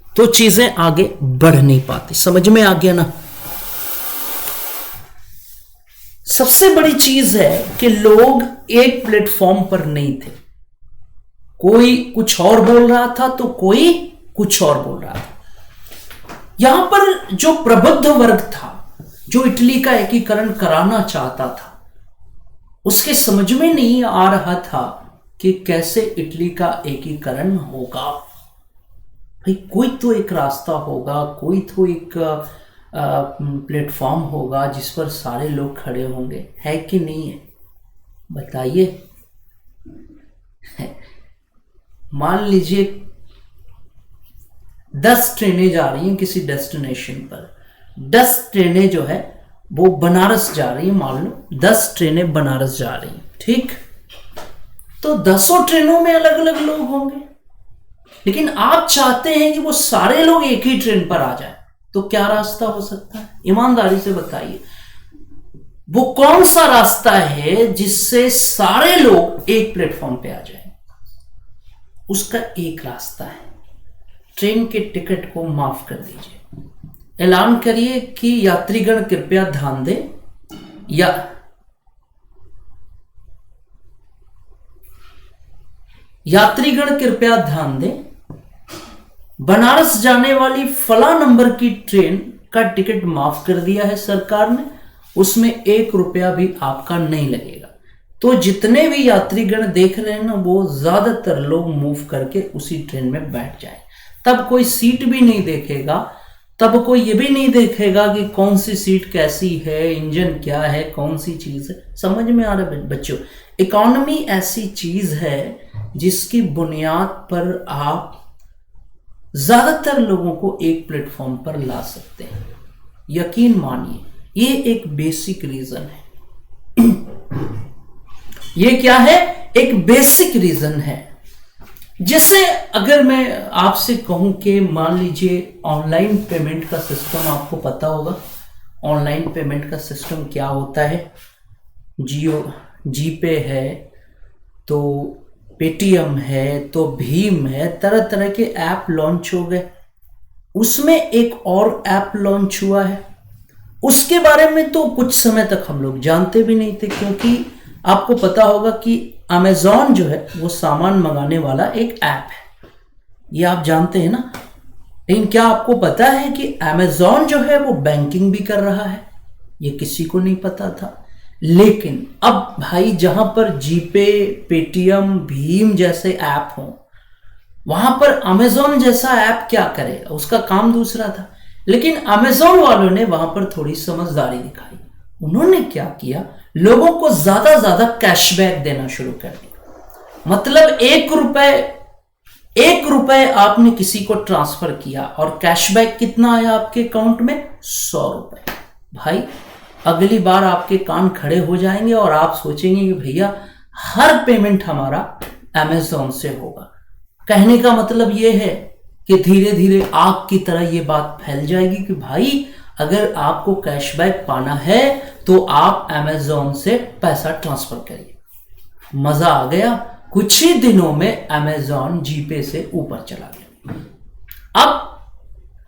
तो चीजें आगे बढ़ नहीं पाती। समझ में आ गया ना। सबसे बड़ी चीज है कि लोग एक प्लेटफॉर्म पर नहीं थे, कोई कुछ और बोल रहा था तो कोई कुछ और बोल रहा था। यहां पर जो प्रबुद्ध वर्ग था, जो इटली का एकीकरण कराना चाहता था, उसके समझ में नहीं आ रहा था कि कैसे इटली का एकीकरण होगा। भाई कोई तो एक रास्ता होगा, कोई तो एक प्लेटफॉर्म होगा जिस पर सारे लोग खड़े होंगे, है कि नहीं है? बताइए। मान लीजिए 10 ट्रेनें जा रही हैं किसी डेस्टिनेशन पर, 10 ट्रेनें जो है वो बनारस जा रही है, मान लो 10 ट्रेनें बनारस जा रही हैं, ठीक? तो 10 ट्रेनों में अलग अलग लोग होंगे, लेकिन आप चाहते हैं कि वो सारे लोग एक ही ट्रेन पर आ जाएं, तो क्या रास्ता हो सकता है? ईमानदारी से बताइए, वो कौन सा रास्ता है जिससे सारे लोग एक प्लेटफॉर्म पे आ जाएं? उसका एक रास्ता है, ट्रेन के टिकट को माफ कर दीजिए। ऐलान करिए कि यात्रीगण कृपया ध्यान दें, या यात्रीगण कृपया ध्यान दें, बनारस जाने वाली फला नंबर की ट्रेन का टिकट माफ कर दिया है सरकार ने, उसमें 1 रुपया भी आपका नहीं लगेगा। तो जितने भी यात्रीगण देख रहे हैं ना, वो ज्यादातर लोग मूव करके उसी ट्रेन में बैठ जाए। तब कोई सीट भी नहीं देखेगा, तब कोई ये भी नहीं देखेगा कि कौन सी सीट कैसी है, इंजन क्या है, कौन सी चीज है। समझ में आ रहा है बच्चों? इकोनॉमी ऐसी चीज है जिसकी बुनियाद पर आप ज्यादातर लोगों को एक प्लेटफॉर्म पर ला सकते हैं। यकीन मानिए, ये एक बेसिक रीजन है। ये क्या है? एक बेसिक रीजन है। जैसे अगर मैं आपसे कहूं कि मान लीजिए ऑनलाइन पेमेंट का सिस्टम आपको पता होगा। ऑनलाइन पेमेंट का सिस्टम क्या होता है? जीपे है, तो पेटीएम है, तो भीम है, तरह तरह के ऐप लॉन्च हो गए। उसमें एक और ऐप लॉन्च हुआ है, उसके बारे में तो कुछ समय तक हम लोग जानते भी नहीं थे, क्योंकि आपको पता होगा कि अमेज़ॉन जो है वो सामान मंगाने वाला एक ऐप है, ये आप जानते हैं ना। लेकिन क्या आपको पता है कि अमेज़ॉन जो है वो बैंकिंग भी कर रहा है? ये किसी को नहीं पता था। लेकिन अब भाई जहां पर जीपे, पेटीएम, भीम जैसे ऐप हों, वहां पर अमेज़ॉन जैसा ऐप क्या करेगा? उसका काम दूसरा था। लेकिन अमेज़ॉन वालों ने वहां पर थोड़ी समझदारी दिखाई। उन्होंने क्या किया? लोगों को ज्यादा कैशबैक देना शुरू कर दिया। मतलब 1 रुपए आपने किसी को ट्रांसफर किया और कैशबैक कितना आया आपके अकाउंट में? 100 रुपए। भाई अगली बार आपके कान खड़े हो जाएंगे और आप सोचेंगे कि भैया हर पेमेंट हमारा अमेज़ॉन से होगा। कहने का मतलब यह है कि धीरे धीरे आग की तरह यह बात फैल जाएगी कि भाई अगर आपको कैशबैक पाना है तो आप अमेज़ॉन से पैसा ट्रांसफर करिए। मजा आ गया। कुछ ही दिनों में अमेज़ॉन जीपे से ऊपर चला गया। अब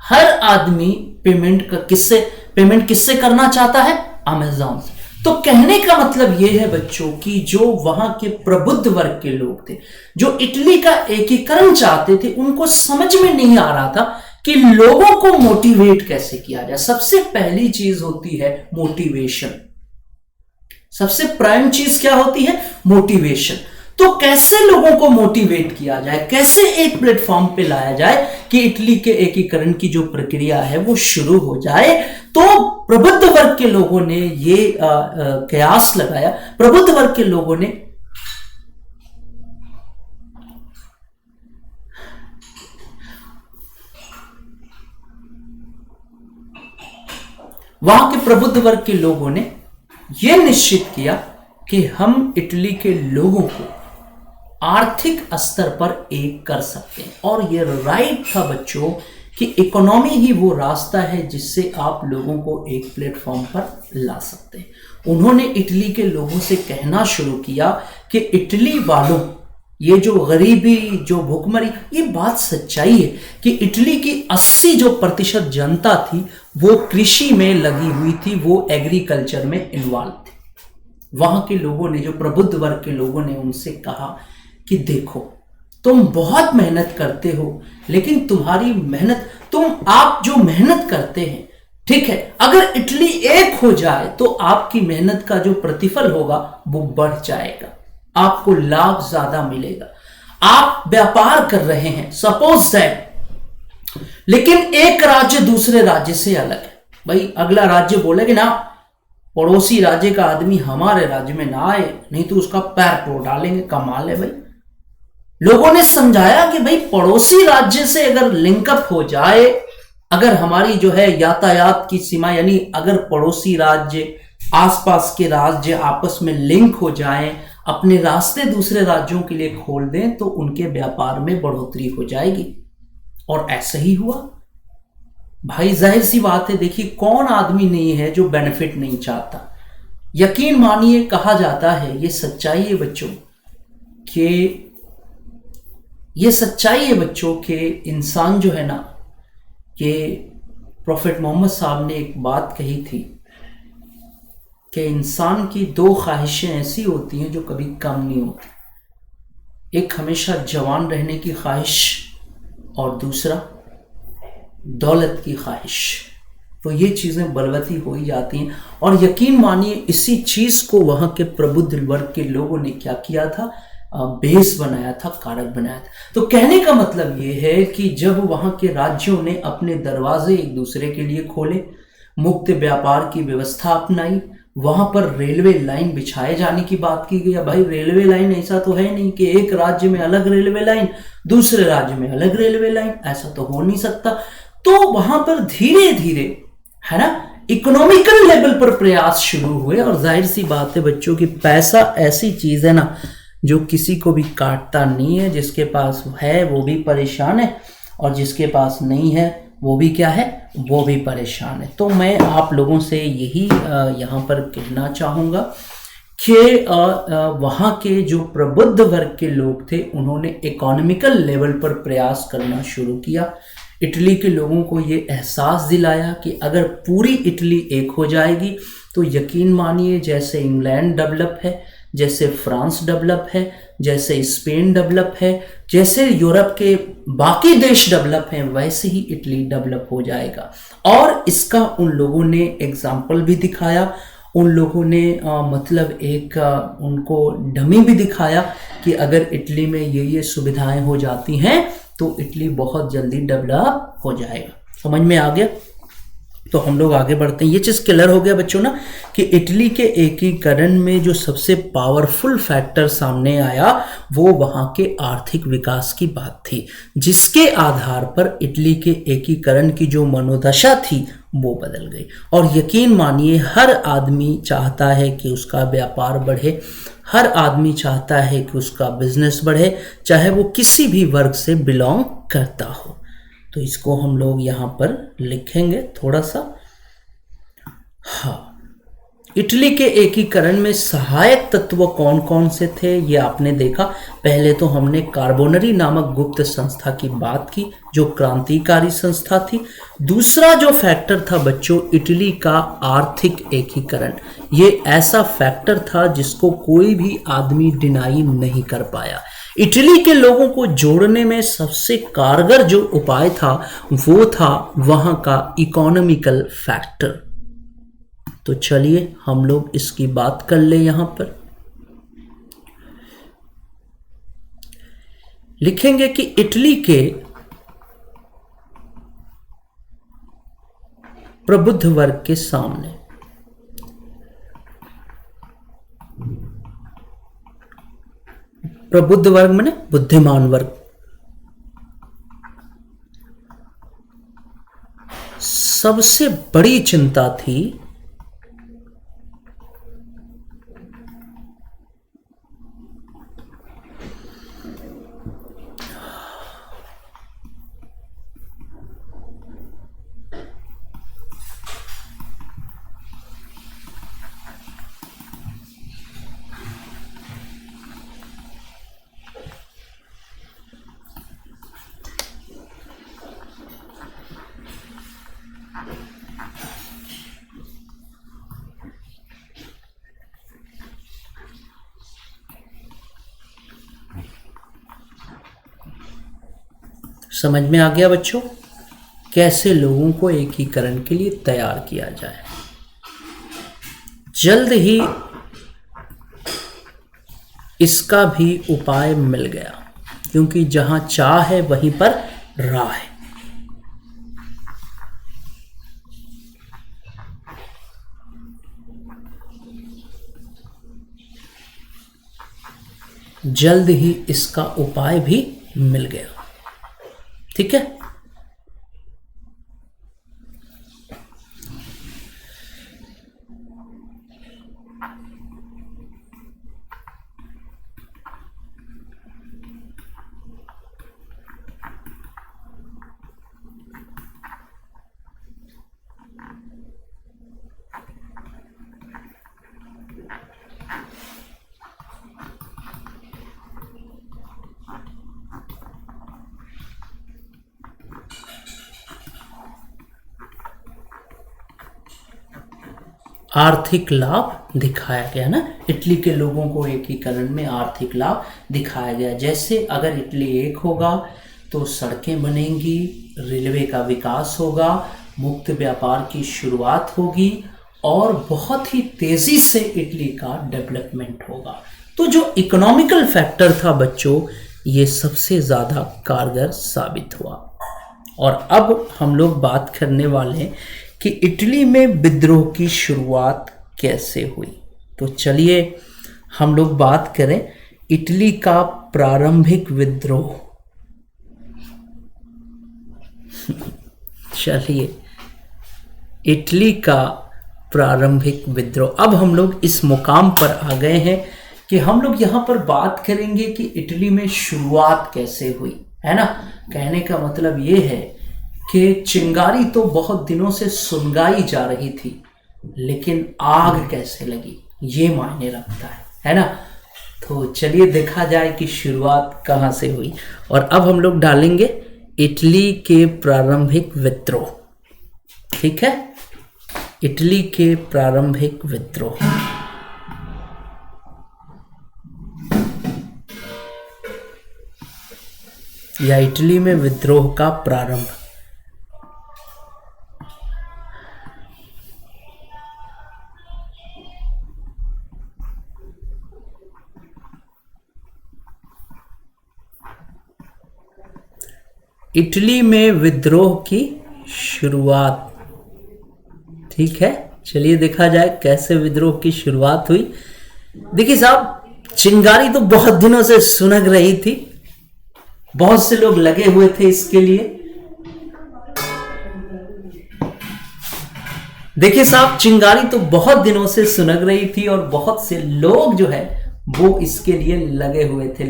हर आदमी पेमेंट किससे करना चाहता है? अमेज़ॉन से। तो कहने का मतलब यह है बच्चों कि जो वहां के प्रबुद्ध वर्ग के लोग थे, जो इटली का एकीकरण चाहते थे, उनको समझ में नहीं आ रहा था कि लोगों को मोटिवेट कैसे किया जाए। सबसे पहली चीज होती है मोटिवेशन। सबसे प्राइम चीज क्या होती है? मोटिवेशन। तो कैसे लोगों को मोटिवेट किया जाए, कैसे एक प्लेटफॉर्म पे लाया जाए कि इटली के एकीकरण की जो प्रक्रिया है वो शुरू हो जाए? तो प्रबुद्ध वर्ग के लोगों ने ये कयास लगाया। प्रबुद्ध वर्ग के लोगों ने वहां के प्रबुद्ध वर्ग के लोगों ने यह निश्चित किया कि हम इटली के लोगों को आर्थिक स्तर पर एक कर सकते हैं। और यह राइट था बच्चों कि इकोनॉमी ही वो रास्ता है जिससे आप लोगों को एक प्लेटफॉर्म पर ला सकते हैं। उन्होंने इटली के लोगों से कहना शुरू किया कि इटली वालों, ये जो गरीबी, जो भुखमरी, ये बात सच्चाई है कि इटली की 80% जनता थी वो कृषि में लगी हुई थी, वो एग्रीकल्चर में इन्वॉल्व थी। वहां के लोगों ने, जो प्रबुद्ध वर्ग के लोगों ने उनसे कहा कि देखो तुम बहुत मेहनत करते हो, लेकिन तुम्हारी मेहनत, आप जो मेहनत करते हैं ठीक है, अगर इटली एक हो जाए तो आपकी मेहनत का जो प्रतिफल होगा वो बढ़ जाएगा, आपको लाभ ज्यादा मिलेगा। आप व्यापार कर रहे हैं, सपोज दैट, लेकिन एक राज्य दूसरे राज्य से अलग है। भाई अगला राज्य बोले कि ना, पड़ोसी राज्य का आदमी हमारे राज्य में ना आए, नहीं तो उसका पैर तोड़ डालेंगे। कमाल है भाई। लोगों ने समझाया कि भाई पड़ोसी राज्य से अगर लिंकअप हो जाए, अगर हमारी जो है यातायात की सीमा, यानी अगर पड़ोसी राज्य, आसपास के राज्य आपस में लिंक हो जाएं, अपने रास्ते दूसरे राज्यों के लिए खोल दें, तो उनके व्यापार में बढ़ोतरी हो जाएगी। और ऐसा ही हुआ भाई। जाहिर सी बात है, देखिए कौन आदमी नहीं है जो बेनिफिट नहीं चाहता। यकीन मानिए, कहा जाता है, ये सच्चाई है बच्चों, कि ये सच्चाई है बच्चों कि इंसान जो है ना, कि प्रॉफिट मोहम्मद साहब ने एक बात कही थी कि इंसान की दो ख्वाहिशें ऐसी होती हैं जो कभी कम नहीं होती। एक हमेशा जवान रहने की ख्वाहिश, और दूसरा दौलत की ख्वाहिश। तो ये चीज़ें बलवती हो ही जाती हैं। और यकीन मानिए, इसी चीज़ को वहाँ के प्रबुद्ध वर्ग के लोगों ने क्या किया था, बेस बनाया था, कारक बनाया था। तो कहने का मतलब ये है कि जब वहाँ के राज्यों ने अपने दरवाजे एक दूसरे के लिए खोले, मुक्त व्यापार की व्यवस्था अपनाई, वहां पर रेलवे लाइन बिछाए जाने की बात की गई। भाई रेलवे लाइन ऐसा तो है नहीं कि एक राज्य में अलग रेलवे लाइन, दूसरे राज्य में अलग रेलवे लाइन, ऐसा तो हो नहीं सकता। तो वहां पर धीरे धीरे, है ना, इकोनॉमिकल लेवल पर प्रयास शुरू हुए। और जाहिर सी बात है बच्चों की, पैसा ऐसी चीज है ना जो किसी को भी काटता नहीं है। जिसके पास है वो भी परेशान है, और जिसके पास नहीं है वो भी क्या है, वो भी परेशान है। तो मैं आप लोगों से यही यहाँ पर कहना चाहूँगा कि वहाँ के जो प्रबुद्ध वर्ग के लोग थे, उन्होंने इकोनॉमिकल लेवल पर प्रयास करना शुरू किया। इटली के लोगों को ये एहसास दिलाया कि अगर पूरी इटली एक हो जाएगी तो यकीन मानिए, जैसे इंग्लैंड डेवलप है, जैसे फ्रांस डेवलप है, जैसे स्पेन डेवलप है, जैसे यूरोप के बाकी देश डेवलप हैं, वैसे ही इटली डेवलप हो जाएगा। और इसका उन लोगों ने एग्जाम्पल भी दिखाया। उन लोगों ने मतलब एक उनको डमी भी दिखाया कि अगर इटली में ये सुविधाएं हो जाती हैं तो इटली बहुत जल्दी डेवलप हो जाएगा। समझ में आ गया? तो हम लोग आगे बढ़ते हैं। ये चीज़ क्लियर हो गया बच्चों ना कि इटली के एकीकरण में जो सबसे पावरफुल फैक्टर सामने आया वो वहाँ के आर्थिक विकास की बात थी, जिसके आधार पर इटली के एकीकरण की जो मनोदशा थी वो बदल गई। और यकीन मानिए, हर आदमी चाहता है कि उसका व्यापार बढ़े, हर आदमी चाहता है कि उसका बिजनेस बढ़े, चाहे वो किसी भी वर्ग से बिलोंग करता हो। तो इसको हम लोग यहाँ पर लिखेंगे थोड़ा सा। हाँ, इटली के एकीकरण में सहायक तत्व कौन कौन से थे ये आपने देखा। पहले तो हमने कार्बोनरी नामक गुप्त संस्था की बात की जो क्रांतिकारी संस्था थी। दूसरा जो फैक्टर था बच्चों, इटली का आर्थिक एकीकरण। ये ऐसा फैक्टर था जिसको कोई भी आदमी डिनाई नहीं कर पाया। इटली के लोगों को जोड़ने में सबसे कारगर जो उपाय था वो था वहां का इकोनॉमिकल फैक्टर। तो चलिए हम लोग इसकी बात कर ले। यहां पर लिखेंगे कि इटली के प्रबुद्ध वर्ग के सामने प्रबुद्ध वर्ग माने बुद्धिमान वर्ग, सबसे बड़ी चिंता थी समझ में आ गया बच्चों कैसे लोगों को एकीकरण के लिए तैयार किया जाए। जल्द ही इसका भी उपाय मिल गया, क्योंकि जहां चाह है वहीं पर राह है। जल्द ही इसका उपाय भी मिल गया। ठीक है, आर्थिक लाभ दिखाया गया ना, इटली के लोगों को एकीकरण में आर्थिक लाभ दिखाया गया। जैसे अगर इटली एक होगा तो सड़कें बनेंगी, रेलवे का विकास होगा, मुक्त व्यापार की शुरुआत होगी और बहुत ही तेजी से इटली का डेवलपमेंट होगा। तो जो इकोनॉमिकल फैक्टर था बच्चों, ये सबसे ज़्यादा कारगर साबित हुआ। और अब हम लोग बात करने वाले हैं कि इटली में विद्रोह की शुरुआत कैसे हुई। तो चलिए हम लोग बात करें इटली का प्रारंभिक विद्रोह। चलिए, इटली का प्रारंभिक विद्रोह। अब हम लोग इस मुकाम पर आ गए हैं कि हम लोग यहाँ पर बात करेंगे कि इटली में शुरुआत कैसे हुई, है ना। कहने का मतलब ये है कि चिंगारी तो बहुत दिनों से सुलगाई जा रही थी, लेकिन आग कैसे लगी ये मायने रखता है ना। तो चलिए देखा जाए कि शुरुआत कहाँ से हुई। और अब हम लोग डालेंगे इटली के प्रारंभिक विद्रोह। ठीक है, इटली के प्रारंभिक विद्रोह। या इटली में विद्रोह का प्रारंभ। इटली में विद्रोह की शुरुआत। ठीक है, चलिए देखा जाए कैसे विद्रोह की शुरुआत हुई। देखिए साहब, चिंगारी तो बहुत दिनों से सुलग रही थी, बहुत से लोग लगे हुए थे इसके लिए। देखिए साहब, चिंगारी तो बहुत दिनों से सुलग रही थी और बहुत से लोग जो है वो इसके लिए लगे हुए थे।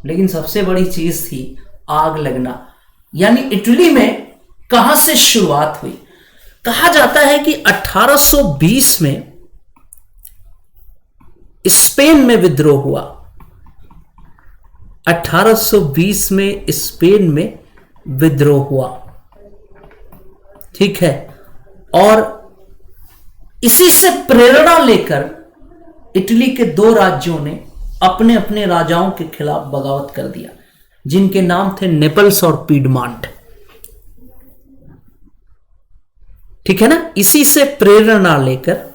लेकिन सबसे बड़ी चीज थी आग लगना। यानी इटली में कहां से शुरुआत हुई। कहा जाता है कि 1820 में स्पेन में विद्रोह हुआ। 1820 में स्पेन में विद्रोह हुआ। ठीक है, और इसी से प्रेरणा लेकर इटली के दो राज्यों ने अपने अपने राजाओं के खिलाफ बगावत कर दिया, जिनके नाम थे नेपल्स और पीडमांट। ठीक है ना, इसी से प्रेरणा लेकर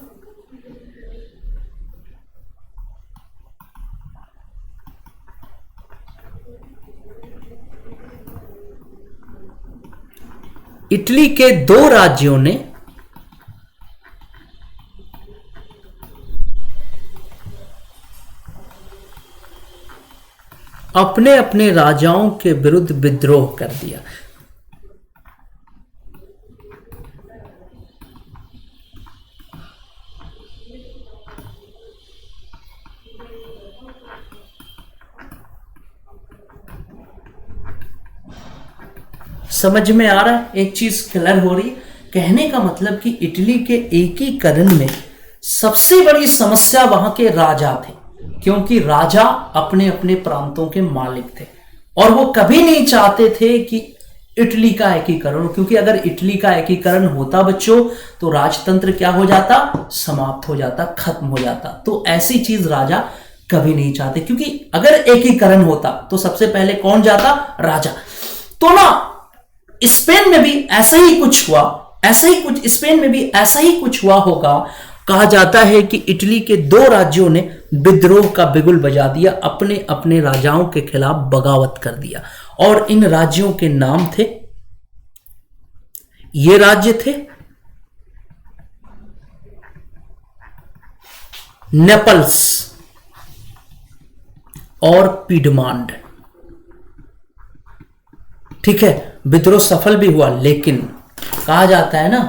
इटली के दो राज्यों ने अपने अपने राजाओं के विरुद्ध विद्रोह कर दिया। समझ में आ रहा है, एक चीज क्लियर हो रही। कहने का मतलब कि इटली के एकीकरण में सबसे बड़ी समस्या वहां के राजा थे, क्योंकि राजा अपने अपने प्रांतों के मालिक थे और वो कभी नहीं चाहते थे कि इटली का एकीकरण हो, क्योंकि अगर इटली का एकीकरण होता बच्चों तो राजतंत्र क्या हो जाता, समाप्त हो जाता, खत्म हो जाता। तो ऐसी चीज राजा कभी नहीं चाहते, क्योंकि अगर एकीकरण होता तो सबसे पहले कौन जाता, राजा। तो ना स्पेन में भी ऐसा ही कुछ हुआ, स्पेन में भी ऐसा ही कुछ हुआ होगा। कहा जाता है कि इटली के 2 राज्यों ने विद्रोह का बिगुल बजा दिया, अपने अपने राजाओं के खिलाफ बगावत कर दिया, और इन राज्यों के नाम थे, ये राज्य थे नेपल्स और पीडमांड। ठीक है, विद्रोह सफल भी हुआ, लेकिन कहा जाता है ना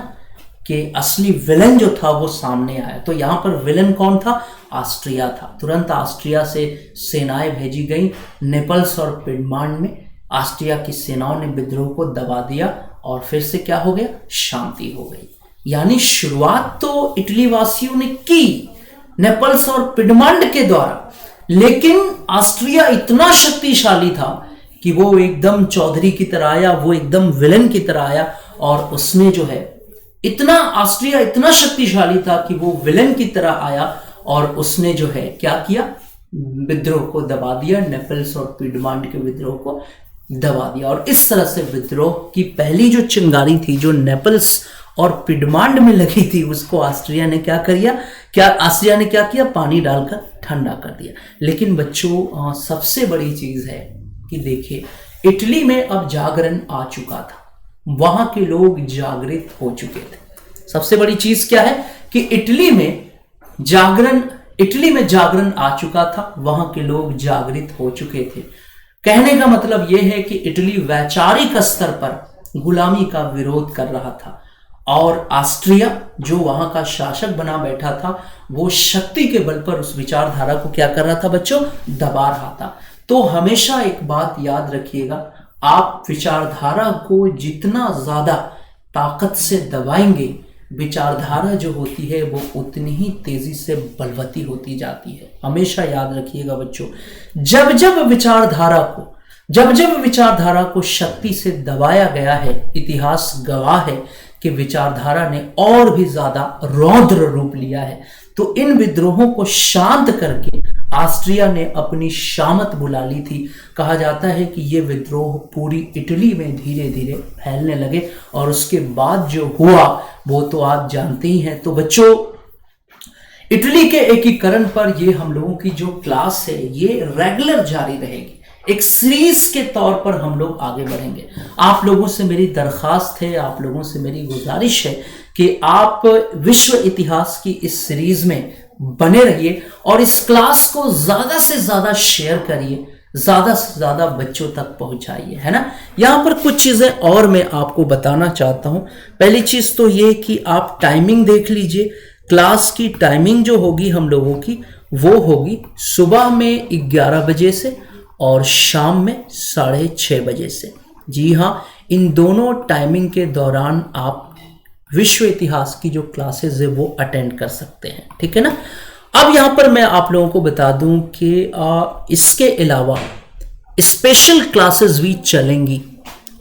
कि असली विलन जो था वो सामने आया। तो यहां पर विलन कौन था? ऑस्ट्रिया था। तुरंत ऑस्ट्रिया से सेनाएं भेजी गई नेपल्स और पिडमांड में। ऑस्ट्रिया की सेनाओं ने विद्रोह को दबा दिया और फिर से क्या हो गया? शांति हो गई। यानी शुरुआत तो इटली वासियों ने की नेपल्स और पिडमांड के द्वारा, लेकिन ऑस्ट्रिया इतना शक्तिशाली था कि वो एकदम चौधरी की तरह आया, वो एकदम विलन की तरह आया, और उसने जो है ऑस्ट्रिया इतना शक्तिशाली था कि वो विलन की तरह आया और उसने जो है क्या किया? विद्रोह को दबा दिया, नेपल्स और पिडमांड के विद्रोह को दबा दिया। और इस तरह से विद्रोह की पहली जो चिंगारी थी, जो नेपल्स और पिडमांड में लगी थी, उसको ऑस्ट्रिया ने क्या किया? पानी डालकर ठंडा कर दिया। लेकिन बच्चों, सबसे बड़ी चीज है कि देखिए, इटली में अब जागरण आ चुका था, वहां के लोग जागृत हो चुके थे। सबसे बड़ी चीज क्या है कि इटली में जागरण आ चुका था, वहां के लोग जागृत हो चुके थे। कहने का मतलब यह है कि इटली वैचारिक स्तर पर गुलामी का विरोध कर रहा था, और ऑस्ट्रिया जो वहां का शासक बना बैठा था, वो शक्ति के बल पर उस विचारधारा को क्या कर रहा था बच्चों? दबा रहा था। तो हमेशा एक बात याद रखिएगा, आप विचारधारा को जितना ज्यादा ताकत से दबाएंगे, विचारधारा जो होती है वो उतनी ही तेजी से बलवती होती जाती है। हमेशा याद रखिएगा बच्चों, जब जब विचारधारा को शक्ति से दबाया गया है, इतिहास गवाह है कि विचारधारा ने और भी ज्यादा रौद्र रूप लिया है। तो इन विद्रोहों को शांत करके ऑस्ट्रिया ने अपनी शामत बुला ली थी। कहा जाता है कि ये विद्रोह पूरी इटली में धीरे धीरे फैलने लगे, और उसके बाद जो हुआ वो तो आप जानते ही हैं। तो बच्चों, इटली के एकीकरण पर ये हम लोगों की जो क्लास है ये रेगुलर जारी रहेगी, एक सीरीज के तौर पर हम लोग आगे बढ़ेंगे। आप लोगों से मेरी दरखास्त है, आप लोगों से मेरी गुजारिश है कि आप विश्व इतिहास की इस सीरीज में बने रहिए और इस क्लास को ज्यादा से ज्यादा शेयर करिए, ज्यादा से ज्यादा बच्चों तक पहुंचाइए, है ना। यहां पर कुछ चीजें और मैं आपको बताना चाहता हूं। पहली चीज तो ये कि आप टाइमिंग देख लीजिए। क्लास की टाइमिंग जो होगी हम लोगों की, वो होगी सुबह में 11 बजे से और शाम में 6:30 बजे से। जी हाँ, इन दोनों टाइमिंग के दौरान आप विश्व इतिहास की जो क्लासेस है वो अटेंड कर सकते हैं, ठीक है ना। अब यहां पर मैं आप लोगों को बता दूं कि इसके अलावा स्पेशल क्लासेस भी चलेंगी,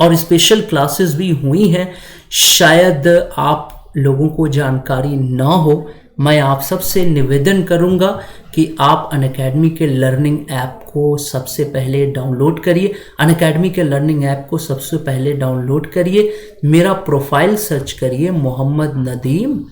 और स्पेशल क्लासेस भी हुई हैं। शायद आप लोगों को जानकारी ना हो, मैं आप सबसे निवेदन करूंगा कि आप अनअकैडमी के लर्निंग ऐप को सबसे पहले डाउनलोड करिए। अनअकैडमी के लर्निंग ऐप को सबसे पहले डाउनलोड करिए, मेरा प्रोफाइल सर्च करिए मोहम्मद नदीम,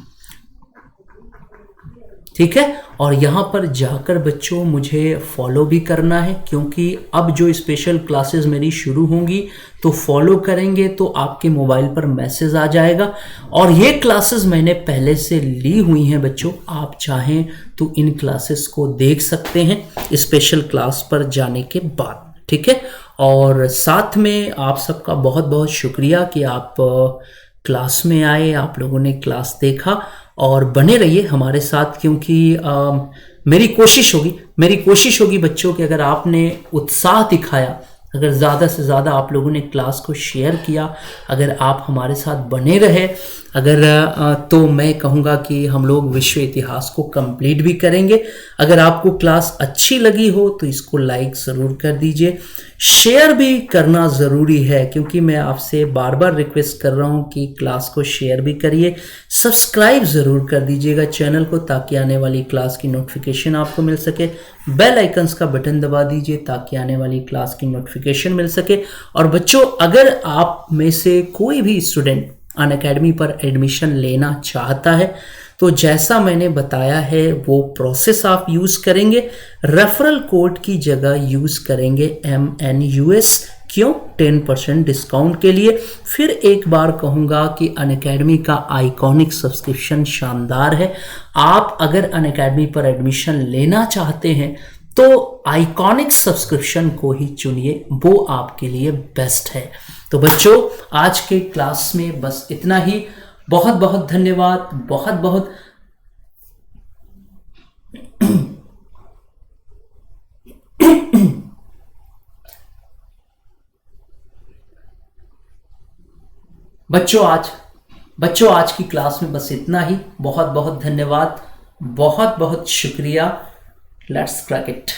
ठीक है। और यहां पर जाकर बच्चों मुझे फॉलो भी करना है, क्योंकि अब जो स्पेशल क्लासेस मेरी शुरू होंगी तो फॉलो करेंगे तो आपके मोबाइल पर मैसेज आ जाएगा। और ये क्लासेस मैंने पहले से ली हुई हैं बच्चों, आप चाहें तो इन क्लासेस को देख सकते हैं स्पेशल क्लास पर जाने के बाद, ठीक है। और साथ में आप सबका बहुत बहुत शुक्रिया कि आप क्लास में आए, आप लोगों ने क्लास देखा, और बने रहिए हमारे साथ, क्योंकि मेरी कोशिश होगी बच्चों कि अगर आपने उत्साह दिखाया, अगर ज़्यादा से ज़्यादा आप लोगों ने क्लास को शेयर किया, अगर आप हमारे साथ बने रहे, तो मैं कहूँगा कि हम लोग विश्व इतिहास को कंप्लीट भी करेंगे। अगर आपको क्लास अच्छी लगी हो तो इसको लाइक ज़रूर कर दीजिए, शेयर भी करना ज़रूरी है, क्योंकि मैं आपसे बार बार रिक्वेस्ट कर रहा हूं कि क्लास को शेयर भी करिए। सब्सक्राइब ज़रूर कर दीजिएगा चैनल को, ताकि आने वाली क्लास की नोटिफिकेशन आपको मिल सके। बेल आइकन्स का बटन दबा दीजिए ताकि आने वाली क्लास की नोटिफिकेशन मिल सके। और बच्चों, अगर आप में से कोई भी स्टूडेंट अनअकैडमी पर एडमिशन लेना चाहता है तो जैसा मैंने बताया है वो प्रोसेस आप यूज करेंगे। रेफरल कोड की जगह यूज करेंगे MNUS। क्यों? 10% डिस्काउंट के लिए। फिर एक बार कहूंगा कि अनअकैडमी का आइकॉनिक सब्सक्रिप्शन शानदार है। आप अगर अनअकैडमी पर एडमिशन लेना चाहते हैं तो आइकॉनिक सब्सक्रिप्शन को ही चुनिए, वो आपके लिए बेस्ट है। तो बच्चों, आज के क्लास में बस इतना ही। बहुत बहुत धन्यवाद। बहुत बहुत बच्चों आज की क्लास में बस इतना ही। बहुत बहुत धन्यवाद, बहुत बहुत शुक्रिया। Let's crack it.